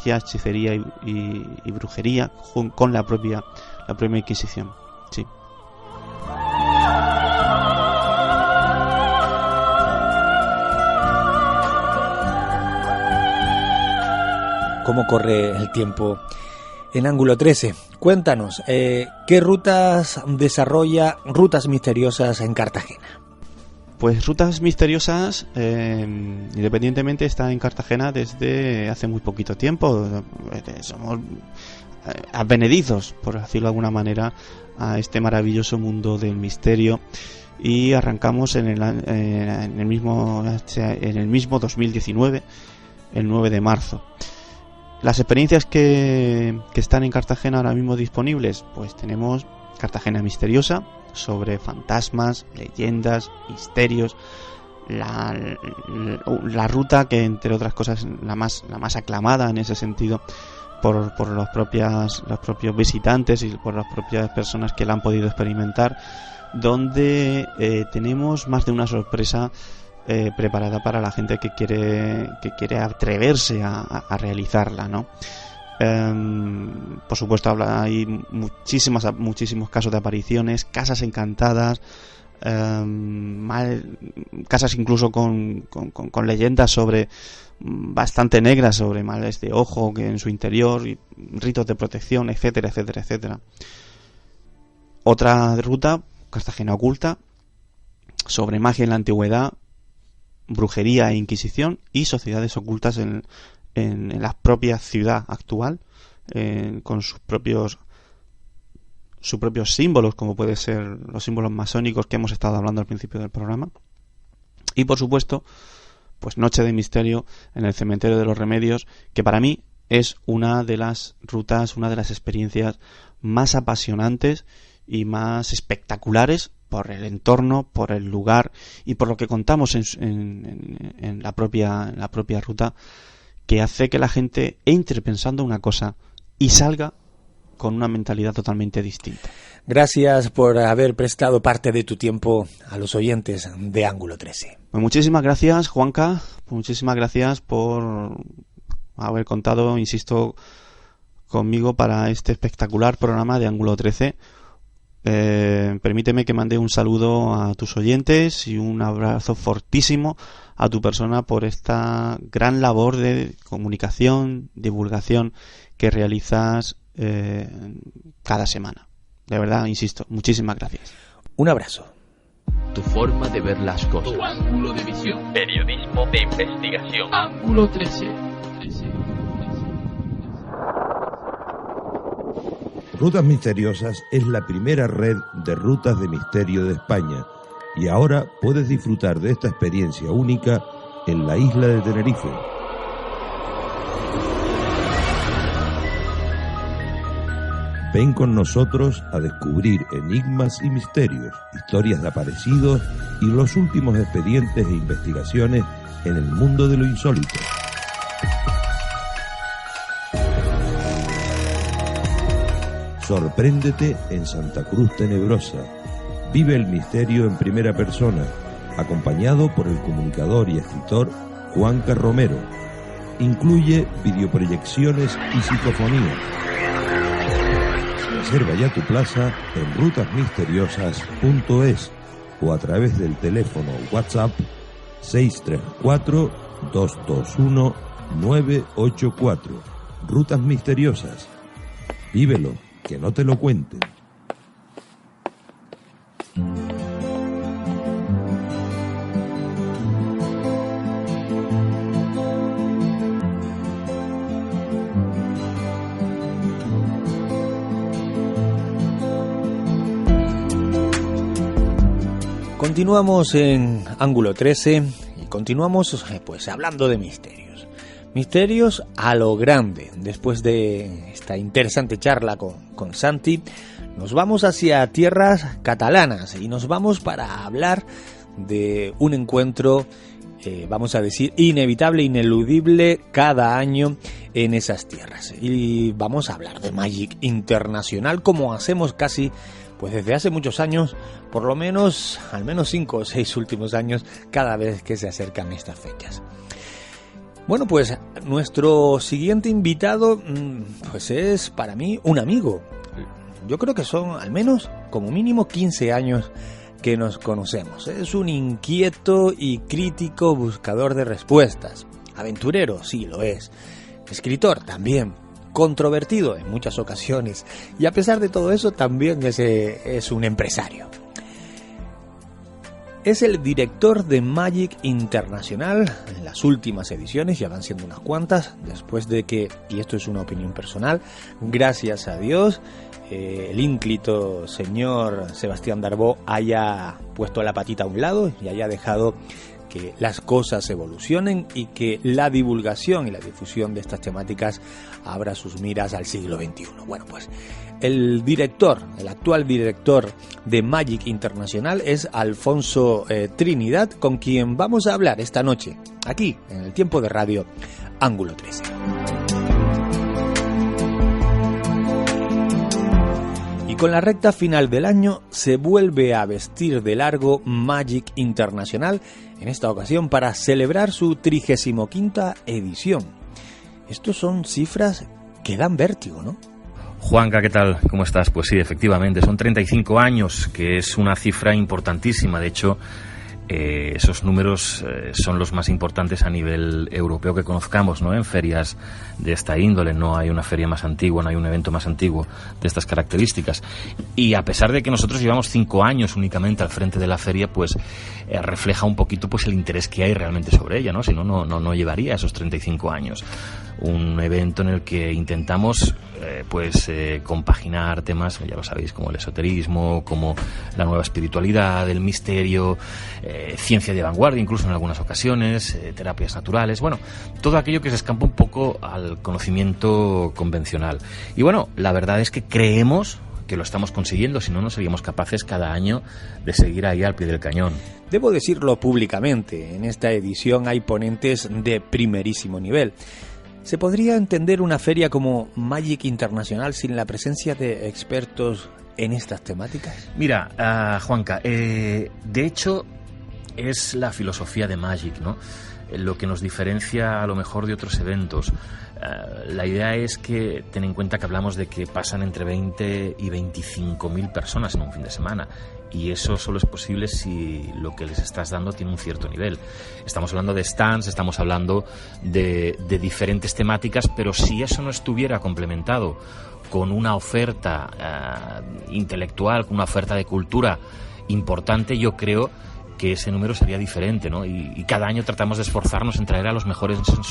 hechicería y brujería con la propia Inquisición. Sí. ¿Cómo corre el tiempo en Ángulo 13? Cuéntanos, ¿qué rutas desarrolla Rutas Misteriosas en Cartagena? Pues Rutas Misteriosas, independientemente, está en Cartagena desde hace muy poquito tiempo. Somos advenedizos, por decirlo de alguna manera, a este maravilloso mundo del misterio, y arrancamos en el mismo 2019, el 9 de marzo. Las experiencias que están en Cartagena ahora mismo disponibles, pues tenemos Cartagena Misteriosa, sobre fantasmas, leyendas, misterios, la ruta que, entre otras cosas, la más aclamada en ese sentido por los propios visitantes y por las propias personas que la han podido experimentar, donde tenemos más de una sorpresa preparada para la gente que quiere atreverse a realizarla, ¿no? Por supuesto, hay muchísimos casos de apariciones, casas encantadas, casas incluso con leyendas bastante negras sobre males de ojo que en su interior, y ritos de protección, etcétera, etcétera, etcétera. Otra ruta, Cartagena Oculta, sobre magia en la antigüedad, brujería e inquisición y sociedades ocultas en la propia ciudad actual, con sus propios símbolos, como puede ser los símbolos masónicos que hemos estado hablando al principio del programa. Y por supuesto, pues Noche de Misterio en el Cementerio de los Remedios, que para mí es una de las rutas, una de las experiencias más apasionantes y más espectaculares, por el entorno, por el lugar y por lo que contamos en la propia ruta, que hace que la gente entre pensando una cosa y salga con una mentalidad totalmente distinta. Gracias por haber prestado parte de tu tiempo a los oyentes de Ángulo 13. Pues muchísimas gracias, Juanca, muchísimas gracias por haber contado, insisto, conmigo para este espectacular programa de Ángulo 13. Permíteme que mande un saludo a tus oyentes y un abrazo fortísimo a tu persona por esta gran labor de comunicación, divulgación que realizas cada semana. De verdad, insisto, muchísimas gracias. Un abrazo. Tu forma de ver las cosas. Tu ángulo de visión. Periodismo de investigación. Ángulo 13. Rutas Misteriosas es la primera red de rutas de misterio de España, y ahora puedes disfrutar de esta experiencia única en la isla de Tenerife. Ven con nosotros a descubrir enigmas y misterios, historias de aparecidos y los últimos expedientes e investigaciones en el mundo de lo insólito. Sorpréndete en Santa Cruz Tenebrosa. Vive el misterio en primera persona, acompañado por el comunicador y escritor Juanca Romero. Incluye videoproyecciones y psicofonía. Reserva ya tu plaza en rutasmisteriosas.es o a través del teléfono WhatsApp 634-221-984. Rutas Misteriosas. Vívelo, que no te lo cuenten. Continuamos en Ángulo 13 y continuamos pues hablando de misterios. Misterios a lo grande. Después de esta interesante charla con Santi, nos vamos hacia tierras catalanas y nos vamos para hablar de un encuentro vamos a decir, inevitable, ineludible cada año en esas tierras. Y vamos a hablar de Magic Internacional como hacemos casi pues desde hace muchos años, por lo menos, al menos 5 o 6 últimos años, cada vez que se acercan estas fechas. Bueno, pues nuestro siguiente invitado pues es para mí un amigo. Yo creo que son al menos, como mínimo, 15 años que nos conocemos. Es un inquieto y crítico buscador de respuestas. Aventurero, sí lo es. Escritor también. Controvertido en muchas ocasiones. Y a pesar de todo eso, también es un empresario. Es el director de Magic Internacional en las últimas ediciones, ya van siendo unas cuantas, después de que, y esto es una opinión personal, gracias a Dios, el ínclito señor Sebastián Darbó haya puesto la patita a un lado y haya dejado que las cosas evolucionen y que la divulgación y la difusión de estas temáticas abra sus miras al siglo XXI. Bueno, pues el actual director de Magic Internacional es Alfonso Trinidad, con quien vamos a hablar esta noche, aquí, en el tiempo de radio Ángulo 13. Con la recta final del año se vuelve a vestir de largo Magic Internacional, en esta ocasión para celebrar su 35ª edición. Estos son cifras que dan vértigo, ¿no? Juanca, ¿qué tal? ¿Cómo estás? Pues sí, efectivamente, son 35 años, que es una cifra importantísima. De hecho, esos números son los más importantes a nivel europeo que conozcamos, ¿no? En ferias de esta índole no hay una feria más antigua, no hay un evento más antiguo de estas características. Y a pesar de que nosotros llevamos 5 años únicamente al frente de la feria, pues refleja un poquito pues el interés que hay realmente sobre ella, ¿no? Si no, no llevaría esos 35 años. Un evento en el que intentamos compaginar temas, ya lo sabéis, como el esoterismo, como la nueva espiritualidad, el misterio, ciencia de vanguardia, incluso en algunas ocasiones, terapias naturales, bueno, todo aquello que se escapa un poco al conocimiento convencional. Y bueno, la verdad es que creemos que lo estamos consiguiendo, si no, no seríamos capaces cada año de seguir ahí al pie del cañón. Debo decirlo públicamente, en esta edición hay ponentes de primerísimo nivel. ¿Se podría entender una feria como Magic Internacional sin la presencia de expertos en estas temáticas? Mira, Juanca, de hecho es la filosofía de Magic, ¿no? Lo que nos diferencia a lo mejor de otros eventos. La idea es que ten en cuenta que hablamos de que pasan entre 20 y 25.000 personas en un fin de semana, y eso solo es posible si lo que les estás dando tiene un cierto nivel. Estamos hablando de stands, estamos hablando de diferentes temáticas, pero si eso no estuviera complementado con una oferta intelectual, con una oferta de cultura importante, yo creo que ese número sería diferente, ¿no? Y cada año tratamos de esforzarnos en traer a los mejores en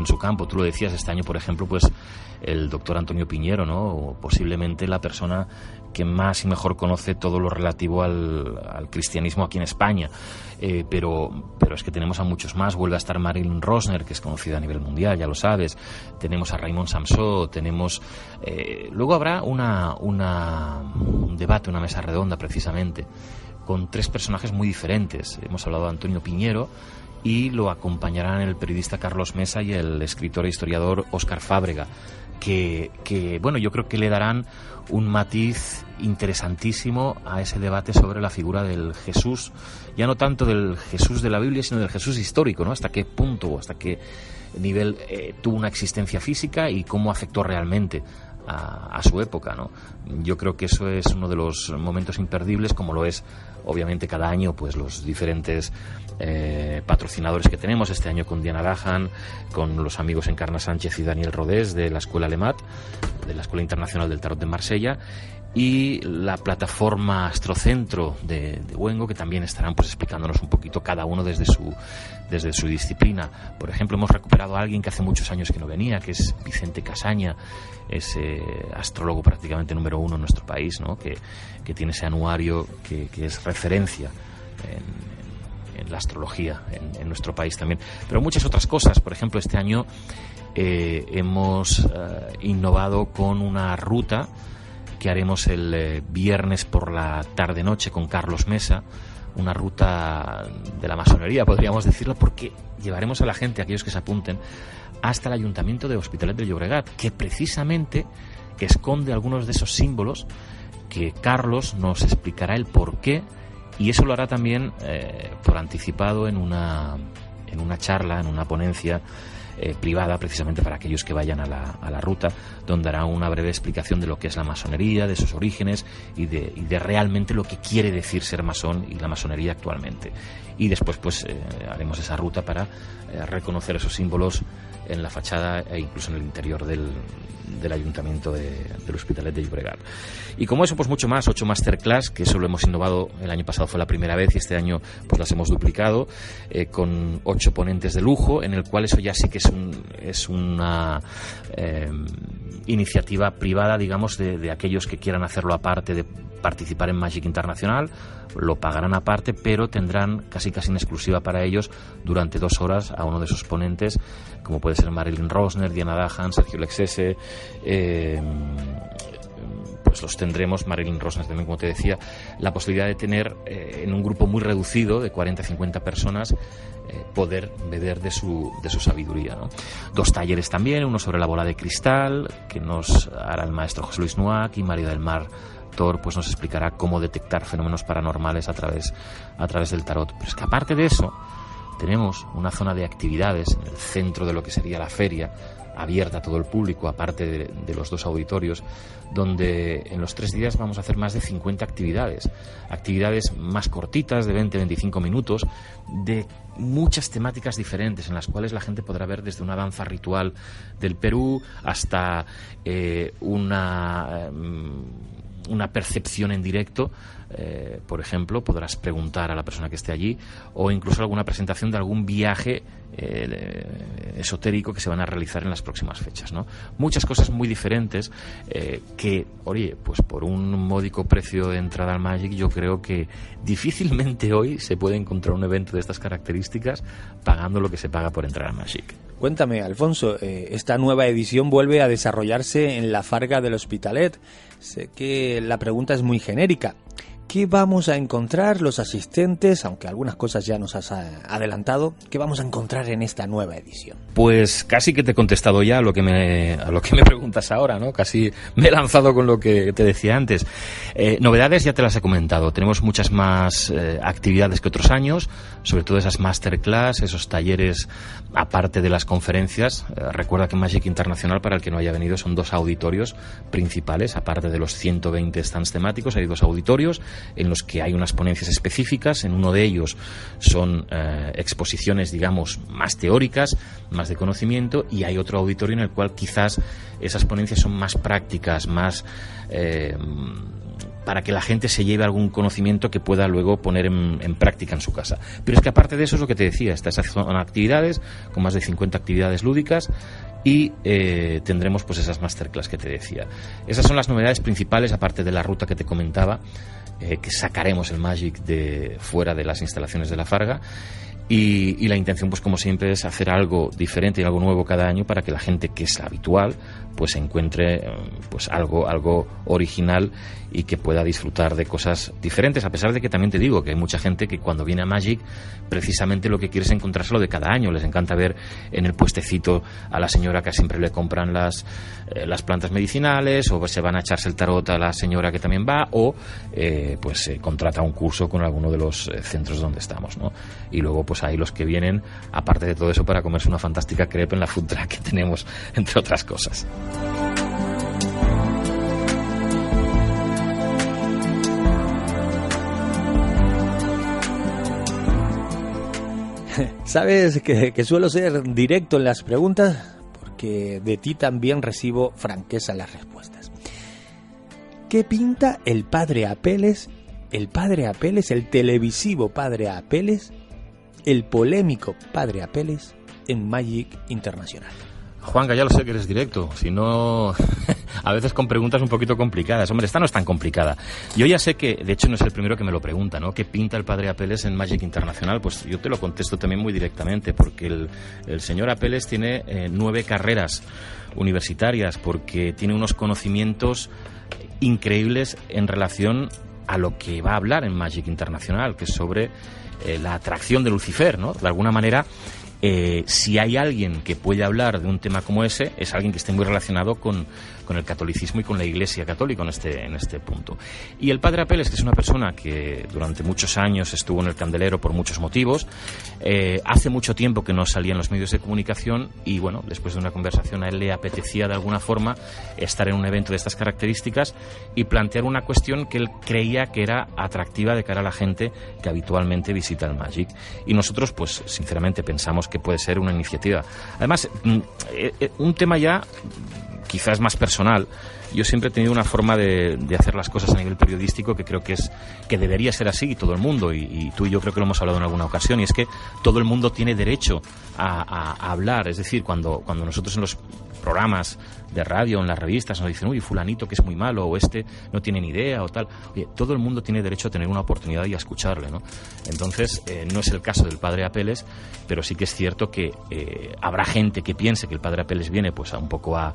su campo. Tú lo decías, este año, por ejemplo, pues el doctor Antonio Piñero, ¿no? O posiblemente la persona que más y mejor conoce todo lo relativo al cristianismo aquí en España. Pero es que tenemos a muchos más. Vuelve a estar Marilyn Rosner, que es conocida a nivel mundial, ya lo sabes. Tenemos a Raymond Samsó, tenemos... luego habrá un debate, una mesa redonda, precisamente, con 3 personajes muy diferentes. Hemos hablado de Antonio Piñero y lo acompañarán el periodista Carlos Mesa y el escritor e historiador Óscar Fábrega, que bueno, yo creo que le darán un matiz interesantísimo a ese debate sobre la figura del Jesús, ya no tanto del Jesús de la Biblia, sino del Jesús histórico, ¿no? Hasta qué punto o hasta qué nivel tuvo una existencia física y cómo afectó realmente a su época, ¿no? Yo creo que eso es uno de los momentos imperdibles, como lo es obviamente cada año pues los diferentes patrocinadores que tenemos. Este año con Diana Gahan, con los amigos Encarna Sánchez y Daniel Rodés de la Escuela Lemat, de la Escuela Internacional del Tarot de Marsella, y la plataforma Astrocentro de Huengo, que también estarán pues explicándonos un poquito cada uno desde su disciplina. Por ejemplo, hemos recuperado a alguien que hace muchos años que no venía, que es Vicente Casaña, ese astrólogo prácticamente número 1 en nuestro país, ¿no? que tiene ese anuario que es referencia en la astrología en nuestro país también. Pero muchas otras cosas. Por ejemplo, este año hemos innovado con una ruta que haremos el viernes por la tarde-noche con Carlos Mesa, una ruta de la masonería, podríamos decirlo, porque llevaremos a la gente, a aquellos que se apunten, hasta el Ayuntamiento de Hospitalet de Llobregat, que precisamente esconde algunos de esos símbolos que Carlos nos explicará el porqué, y eso lo hará también por anticipado en una charla, en una ponencia privada, precisamente para aquellos que vayan a la ruta, donde hará una breve explicación de lo que es la masonería, de sus orígenes y de realmente lo que quiere decir ser masón y la masonería actualmente. Y después pues haremos esa ruta para reconocer esos símbolos en la fachada e incluso en el interior del Ayuntamiento del Hospitalet de Llobregat. Y como eso, pues mucho más, 8 masterclass, que eso lo hemos innovado. El año pasado fue la primera vez y este año pues las hemos duplicado, con 8 ponentes de lujo, en el cual eso ya sí que es una iniciativa privada, digamos, de aquellos que quieran hacerlo aparte de participar en Magic Internacional. Lo pagarán aparte, pero tendrán casi en exclusiva para ellos durante 2 horas a uno de sus ponentes, como puede ser Marilyn Rosner, Diana Dahan, Sergio Lexese. Pues los tendremos, Marilyn Rosner también, como te decía, la posibilidad de tener en un grupo muy reducido de 40-50 personas poder beber de su sabiduría, ¿no? 2 talleres también, uno sobre la bola de cristal, que nos hará el maestro José Luis Nuac, y María del Mar Tor pues nos explicará cómo detectar fenómenos paranormales a través del tarot. Pero es que aparte de eso, tenemos una zona de actividades en el centro de lo que sería la feria, abierta a todo el público, aparte de los 2 auditorios, donde en los 3 días vamos a hacer más de 50 actividades más cortitas, de 20-25 minutos, de muchas temáticas diferentes, en las cuales la gente podrá ver desde una danza ritual del Perú hasta una percepción en directo. Por ejemplo, podrás preguntar a la persona que esté allí, o incluso alguna presentación de algún viaje esotérico que se van a realizar en las próximas fechas, ¿no? Muchas cosas muy diferentes que, oye, pues por un módico precio de entrada al Magic, yo creo que difícilmente hoy se puede encontrar un evento de estas características pagando lo que se paga por entrar al Magic. Cuéntame, Alfonso, esta nueva edición vuelve a desarrollarse en la Farga del Hospitalet. Sé que la pregunta es muy genérica. ¿Qué vamos a encontrar los asistentes, aunque algunas cosas ya nos has adelantado? ¿Qué vamos a encontrar en esta nueva edición? Pues casi que te he contestado ya a lo que me preguntas ahora, ¿no? Casi me he lanzado con lo que te decía antes. Novedades ya te las he comentado. Tenemos muchas más actividades que otros años, sobre todo esas masterclass, esos talleres aparte de las conferencias. Recuerda que Magic Internacional, para el que no haya venido, son 2 auditorios principales, aparte de los 120 stands temáticos. Hay 2 auditorios en los que hay unas ponencias específicas. En uno de ellos son exposiciones, digamos, más teóricas, más de conocimiento, y hay otro auditorio en el cual quizás esas ponencias son más prácticas, más para que la gente se lleve algún conocimiento que pueda luego poner en práctica en su casa. Pero es que aparte de eso, es lo que te decía, estas son actividades con más de 50 actividades lúdicas, y tendremos pues esas masterclass que te decía. Esas son las novedades principales, aparte de la ruta que te comentaba, que sacaremos el Magic de fuera de las instalaciones de la Farga. Y la intención, pues como siempre, es hacer algo diferente y algo nuevo cada año, para que la gente que es habitual pues encuentre pues algo original y que pueda disfrutar de cosas diferentes, a pesar de que también te digo que hay mucha gente que cuando viene a Magic precisamente lo que quiere es encontrárselo de cada año. Les encanta ver en el puestecito a la señora que siempre le compran las plantas medicinales, o se van a echarse el tarot a la señora que también va, o pues contrata un curso con alguno de los centros donde estamos, ¿no? Y luego pues hay los que vienen, aparte de todo eso, para comerse una fantástica crepe en la food truck que tenemos, entre otras cosas. Sabes que suelo ser directo en las preguntas, porque de ti también recibo franqueza en las respuestas. ¿Qué pinta el padre Apeles, el televisivo padre Apeles, el polémico padre Apeles en Magic Internacional? Juanca, ya lo sé que eres directo, si no, a veces con preguntas un poquito complicadas. Hombre, esta no es tan complicada. Yo ya sé que, de hecho, no es el primero que me lo pregunta, ¿no? ¿Qué pinta el padre Apeles en Magic Internacional? Pues yo te lo contesto también muy directamente, porque el señor Apeles tiene 9 carreras universitarias, porque tiene unos conocimientos increíbles en relación a lo que va a hablar en Magic Internacional, que es sobre la atracción de Lucifer, ¿no? De alguna manera, si hay alguien que puede hablar de un tema como ese, es alguien que esté muy relacionado con el catolicismo y con la Iglesia católica en este punto. Y el padre Apeles, que es una persona que durante muchos años estuvo en el candelero por muchos motivos, hace mucho tiempo que no salía en los medios de comunicación y, bueno, después de una conversación a él le apetecía de alguna forma estar en un evento de estas características y plantear una cuestión que él creía que era atractiva de cara a la gente que habitualmente visita el Magic. Y nosotros, pues, sinceramente pensamos que puede ser una iniciativa. Además, un tema ya quizás más personal. Yo siempre he tenido una forma de hacer las cosas a nivel periodístico que creo que debería ser así, y todo el mundo, y tú y yo creo que lo hemos hablado en alguna ocasión, y es que todo el mundo tiene derecho a hablar. Es decir, cuando nosotros en los programas de radio, en las revistas, nos dicen, uy, fulanito que es muy malo, o este no tiene ni idea, o tal. Oye, todo el mundo tiene derecho a tener una oportunidad y a escucharle, ¿no? Entonces, no es el caso del padre Apeles, pero sí que es cierto que habrá gente que piense que el padre Apeles viene pues un poco a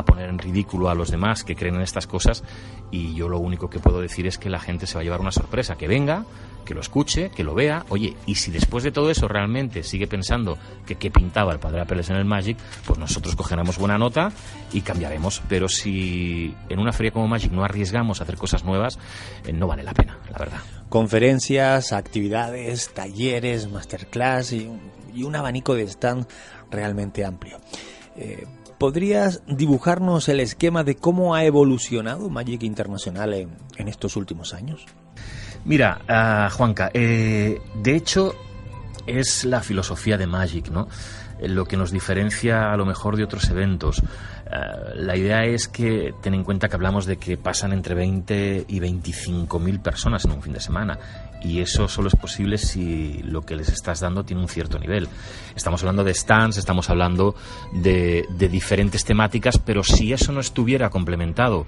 poner en ridículo a los demás que creen en estas cosas, y yo lo único que puedo decir es que la gente se va a llevar una sorpresa, que venga, que lo escuche, que lo vea. Oye, y si después de todo eso realmente sigue pensando que qué pintaba el padre Apeles en el Magic, pues nosotros cogeremos buena nota y cambiaremos. Pero si en una feria como Magic no arriesgamos a hacer cosas nuevas, no vale la pena, la verdad. Conferencias, actividades, talleres, masterclass y un abanico de stand realmente amplio. ¿Podrías dibujarnos el esquema de cómo ha evolucionado Magic Internacional en estos últimos años? Mira, Juanca, de hecho es la filosofía de Magic, ¿no? Lo que nos diferencia a lo mejor de otros eventos. La idea es que ten en cuenta que hablamos de que pasan entre 20 y 25.000 personas en un fin de semana, y eso solo es posible si lo que les estás dando tiene un cierto nivel. Estamos hablando de stands, estamos hablando de diferentes temáticas, pero si eso no estuviera complementado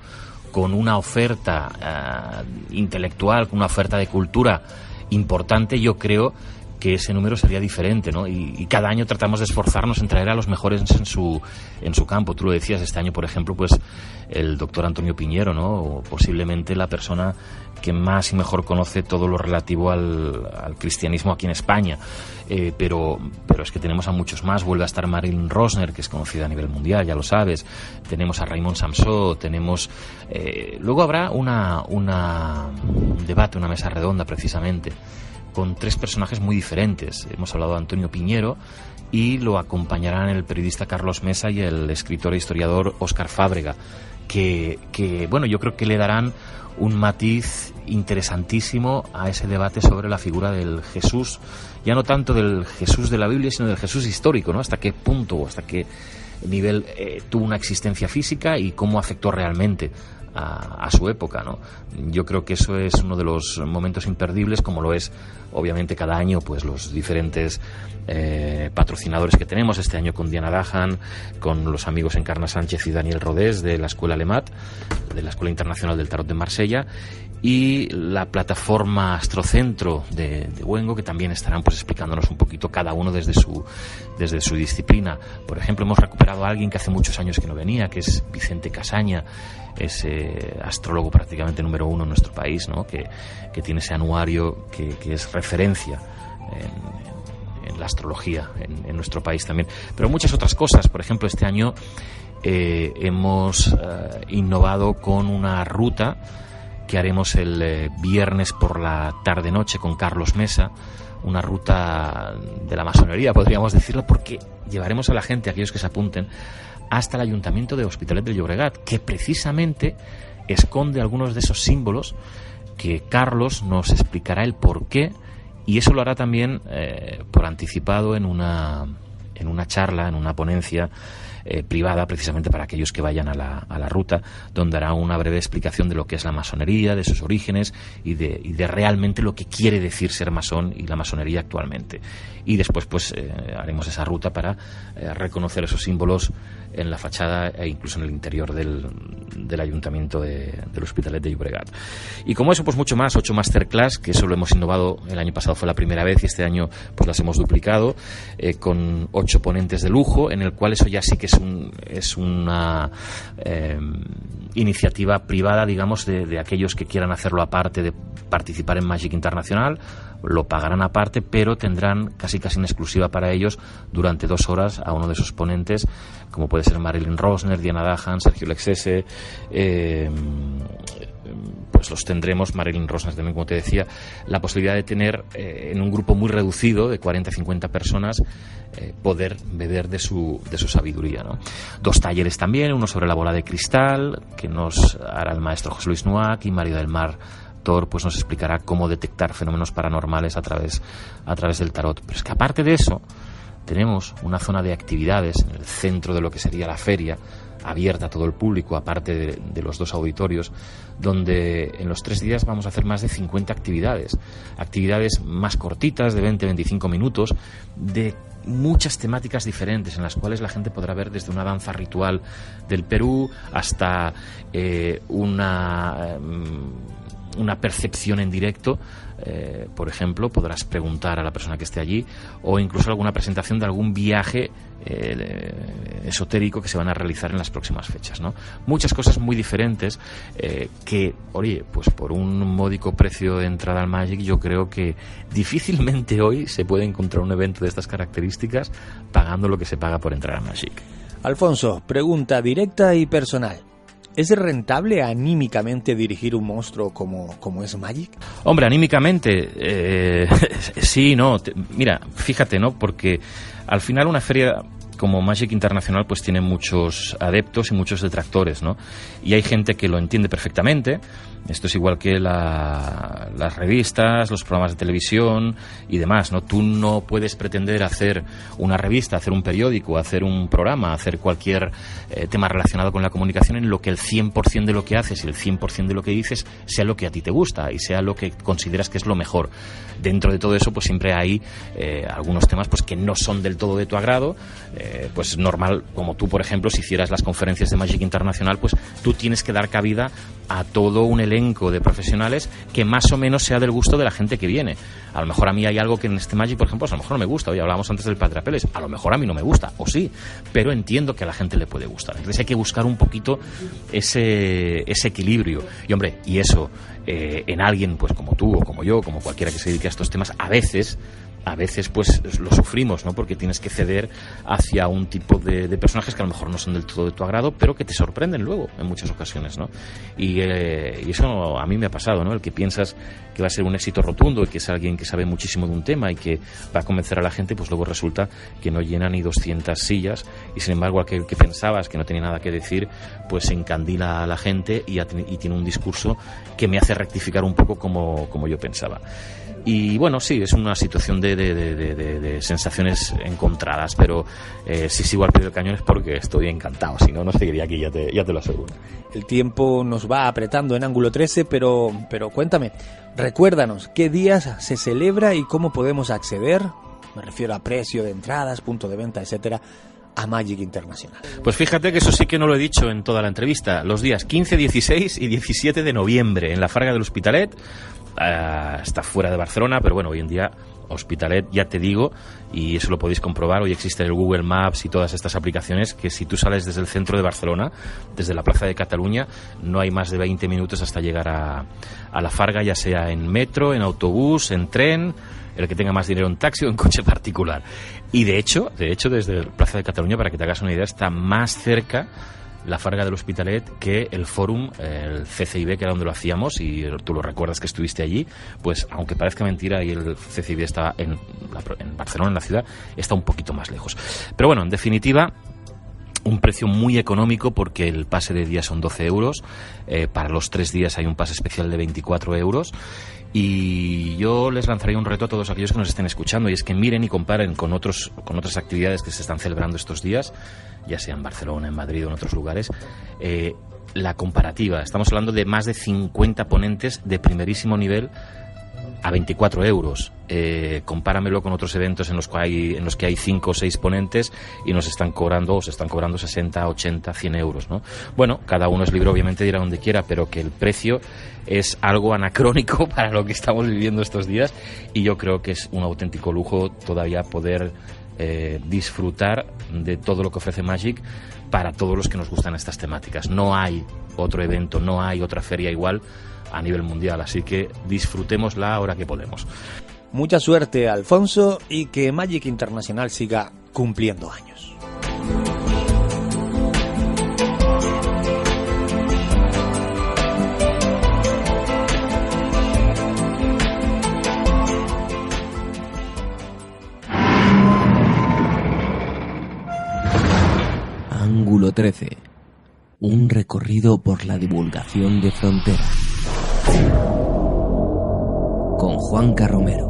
con una oferta intelectual, con una oferta de cultura importante, yo creo que ese número sería diferente, ¿no? Y cada año tratamos de esforzarnos en traer a los mejores en su campo. Tú lo decías, este año, por ejemplo, pues el doctor Antonio Piñero, ¿no? O posiblemente la persona que más y mejor conoce todo lo relativo al cristianismo aquí en España. Pero es que tenemos a muchos más. Vuelve a estar Marilyn Rosner, que es conocida a nivel mundial, ya lo sabes. Tenemos a Raymond Samsó, tenemos... luego habrá un debate, una mesa redonda, precisamente, con tres personajes muy diferentes. Hemos hablado de Antonio Piñero y lo acompañarán el periodista Carlos Mesa y el escritor e historiador Óscar Fábrega, que bueno, yo creo que le darán un matiz interesantísimo a ese debate sobre la figura del Jesús, ya no tanto del Jesús de la Biblia, sino del Jesús histórico, ¿no? Hasta qué punto o hasta qué nivel tuvo una existencia física y cómo afectó realmente a su época, ¿no? Yo creo que eso es uno de los momentos imperdibles, como lo es obviamente cada año pues los diferentes patrocinadores que tenemos. Este año con Diana Dahan, con los amigos Encarna Sánchez y Daniel Rodés de la Escuela Lemat, de la Escuela Internacional del Tarot de Marsella, y la plataforma Astrocentro de Huengo, que también estarán pues explicándonos un poquito cada uno desde su disciplina. Por ejemplo, hemos recuperado a alguien que hace muchos años que no venía, que es Vicente Casaña, ese astrólogo prácticamente número uno en nuestro país, ¿no? que tiene ese anuario que es referencia en la astrología en nuestro país también. Pero muchas otras cosas. Por ejemplo, este año hemos innovado con una ruta que haremos el viernes por la tarde-noche con Carlos Mesa, una ruta de la masonería, podríamos decirlo, porque llevaremos a la gente, a aquellos que se apunten, hasta el Ayuntamiento de Hospitalet de Llobregat, que precisamente esconde algunos de esos símbolos que Carlos nos explicará el porqué, y eso lo hará también por anticipado en una charla, en una ponencia privada, precisamente para aquellos que vayan a la ruta, donde hará una breve explicación de lo que es la masonería, de sus orígenes y de realmente lo que quiere decir ser masón y la masonería actualmente. Y después pues haremos esa ruta para reconocer esos símbolos en la fachada e incluso en el interior del Ayuntamiento del Hospitalet de Llobregat. Y como eso, pues mucho más, 8 masterclass, que eso lo hemos innovado. El año pasado fue la primera vez y este año pues las hemos duplicado, con 8 8 ponentes de lujo, en el cual eso ya sí que es una iniciativa privada, digamos, de aquellos que quieran hacerlo aparte de participar en Magic Internacional. Lo pagarán aparte, pero tendrán casi en exclusiva para ellos durante 2 horas a uno de esos ponentes, como puede ser Marilyn Rosner, Diana Dahan, Sergio Lexese. Pues los tendremos, Marilyn Rosner también, como te decía, la posibilidad de tener en un grupo muy reducido de 40-50 personas poder beber de su sabiduría, ¿no? 2 talleres también, uno sobre la bola de cristal que nos hará el maestro José Luis Nuac, y Mario del Mar Tor pues nos explicará cómo detectar fenómenos paranormales a través del tarot. Pero es que aparte de eso tenemos una zona de actividades en el centro de lo que sería la feria, abierta a todo el público, aparte de los 2 auditorios, donde en los 3 días vamos a hacer más de 50 actividades más cortitas, de 20-25 minutos, de muchas temáticas diferentes, en las cuales la gente podrá ver desde una danza ritual del Perú hasta una percepción en directo. Por ejemplo, podrás preguntar a la persona que esté allí, o incluso alguna presentación de algún viaje esotérico que se van a realizar en las próximas fechas, ¿no? Muchas cosas muy diferentes que, oye, pues por un módico precio de entrada al Magic, yo creo que difícilmente hoy se puede encontrar un evento de estas características pagando lo que se paga por entrar al Magic. Alfonso, pregunta directa y personal. ¿Es rentable anímicamente dirigir un monstruo como es Magic? Hombre, anímicamente, sí, no. Mira, fíjate, ¿no? Porque al final una feria como Magic Internacional pues tiene muchos adeptos y muchos detractores, ¿no? Y hay gente que lo entiende perfectamente. Esto es igual que las revistas, los programas de televisión y demás, ¿no? Tú no puedes pretender hacer una revista, hacer un periódico, hacer un programa, hacer cualquier tema relacionado con la comunicación en lo que el 100% de lo que haces y el 100% de lo que dices sea lo que a ti te gusta y sea lo que consideras que es lo mejor. Dentro de todo eso pues siempre hay algunos temas pues que no son del todo de tu agrado. Pues normal, como tú, por ejemplo, si hicieras las conferencias de Magic Internacional, pues tú tienes que dar cabida a todo un elenco de profesionales que más o menos sea del gusto de la gente que viene. A lo mejor a mí hay algo que en este Magic, por ejemplo, pues a lo mejor no me gusta. Hoy hablábamos antes del Patrapeles, a lo mejor a mí no me gusta, o sí, pero entiendo que a la gente le puede gustar. Entonces hay que buscar un poquito ese equilibrio. Y hombre, y eso en alguien pues como tú o como yo, como cualquiera que se dedique a estos temas, a veces pues lo sufrimos, ¿no? Porque tienes que ceder hacia un tipo de personajes que a lo mejor no son del todo de tu agrado, pero que te sorprenden luego en muchas ocasiones, ¿no? Y eso a mí me ha pasado, ¿no? El que piensas que va a ser un éxito rotundo y que es alguien que sabe muchísimo de un tema y que va a convencer a la gente, pues luego resulta que no llena ni 200 sillas y sin embargo aquel que pensabas que no tenía nada que decir, pues se encandila a la gente y tiene un discurso que me hace rectificar un poco como yo pensaba. Y bueno, sí, es una situación de sensaciones encontradas, pero si sigo al pie del cañón es porque estoy encantado, si no, no seguiría aquí, ya te lo aseguro. El tiempo nos va apretando en Ángulo 13, pero cuéntame, recuérdanos, ¿qué días se celebra y cómo podemos acceder? Me refiero a precio de entradas, punto de venta, etcétera, a Magic Internacional. Pues fíjate que eso sí que no lo he dicho en toda la entrevista. Los días 15, 16 y 17 de noviembre en la Farga del Hospitalet. Está fuera de Barcelona, pero bueno, hoy en día Hospitalet, ya te digo, y eso lo podéis comprobar, hoy existe el Google Maps y todas estas aplicaciones, que si tú sales desde el centro de Barcelona, desde la Plaza de Cataluña, no hay más de 20 minutos hasta llegar a la Farga, ya sea en metro, en autobús, en tren, el que tenga más dinero en taxi o en coche particular. Y de hecho, desde la Plaza de Cataluña, para que te hagas una idea, está más cerca la Farga del Hospitalet que el Fórum, el CCIB, que era donde lo hacíamos, y tú lo recuerdas que estuviste allí, pues aunque parezca mentira, y el CCIB está en Barcelona, en la ciudad, está un poquito más lejos. Pero bueno, en definitiva, un precio muy económico porque el pase de día son 12 euros, para los 3 días hay un pase especial de 24 euros. Y yo les lanzaría un reto a todos aquellos que nos estén escuchando, y es que miren y comparen con otras actividades que se están celebrando estos días, ya sea en Barcelona, en Madrid o en otros lugares, la comparativa. Estamos hablando de más de 50 ponentes de primerísimo nivel a 24 euros. Compáramelo con otros eventos en los que hay 5 o 6 ponentes y se están cobrando 60, 80, 100 euros, ¿no? Bueno, cada uno es libre obviamente de ir a donde quiera, pero que el precio es algo anacrónico para lo que estamos viviendo estos días, y yo creo que es un auténtico lujo todavía poder disfrutar de todo lo que ofrece Magic para todos los que nos gustan estas temáticas. No hay otro evento, no hay otra feria igual a nivel mundial, así que disfrutémosla ahora que podemos. Mucha suerte, Alfonso, y que Magic Internacional siga cumpliendo años. Ángulo 13. Un recorrido por la divulgación de fronteras. Con Juanca Romero.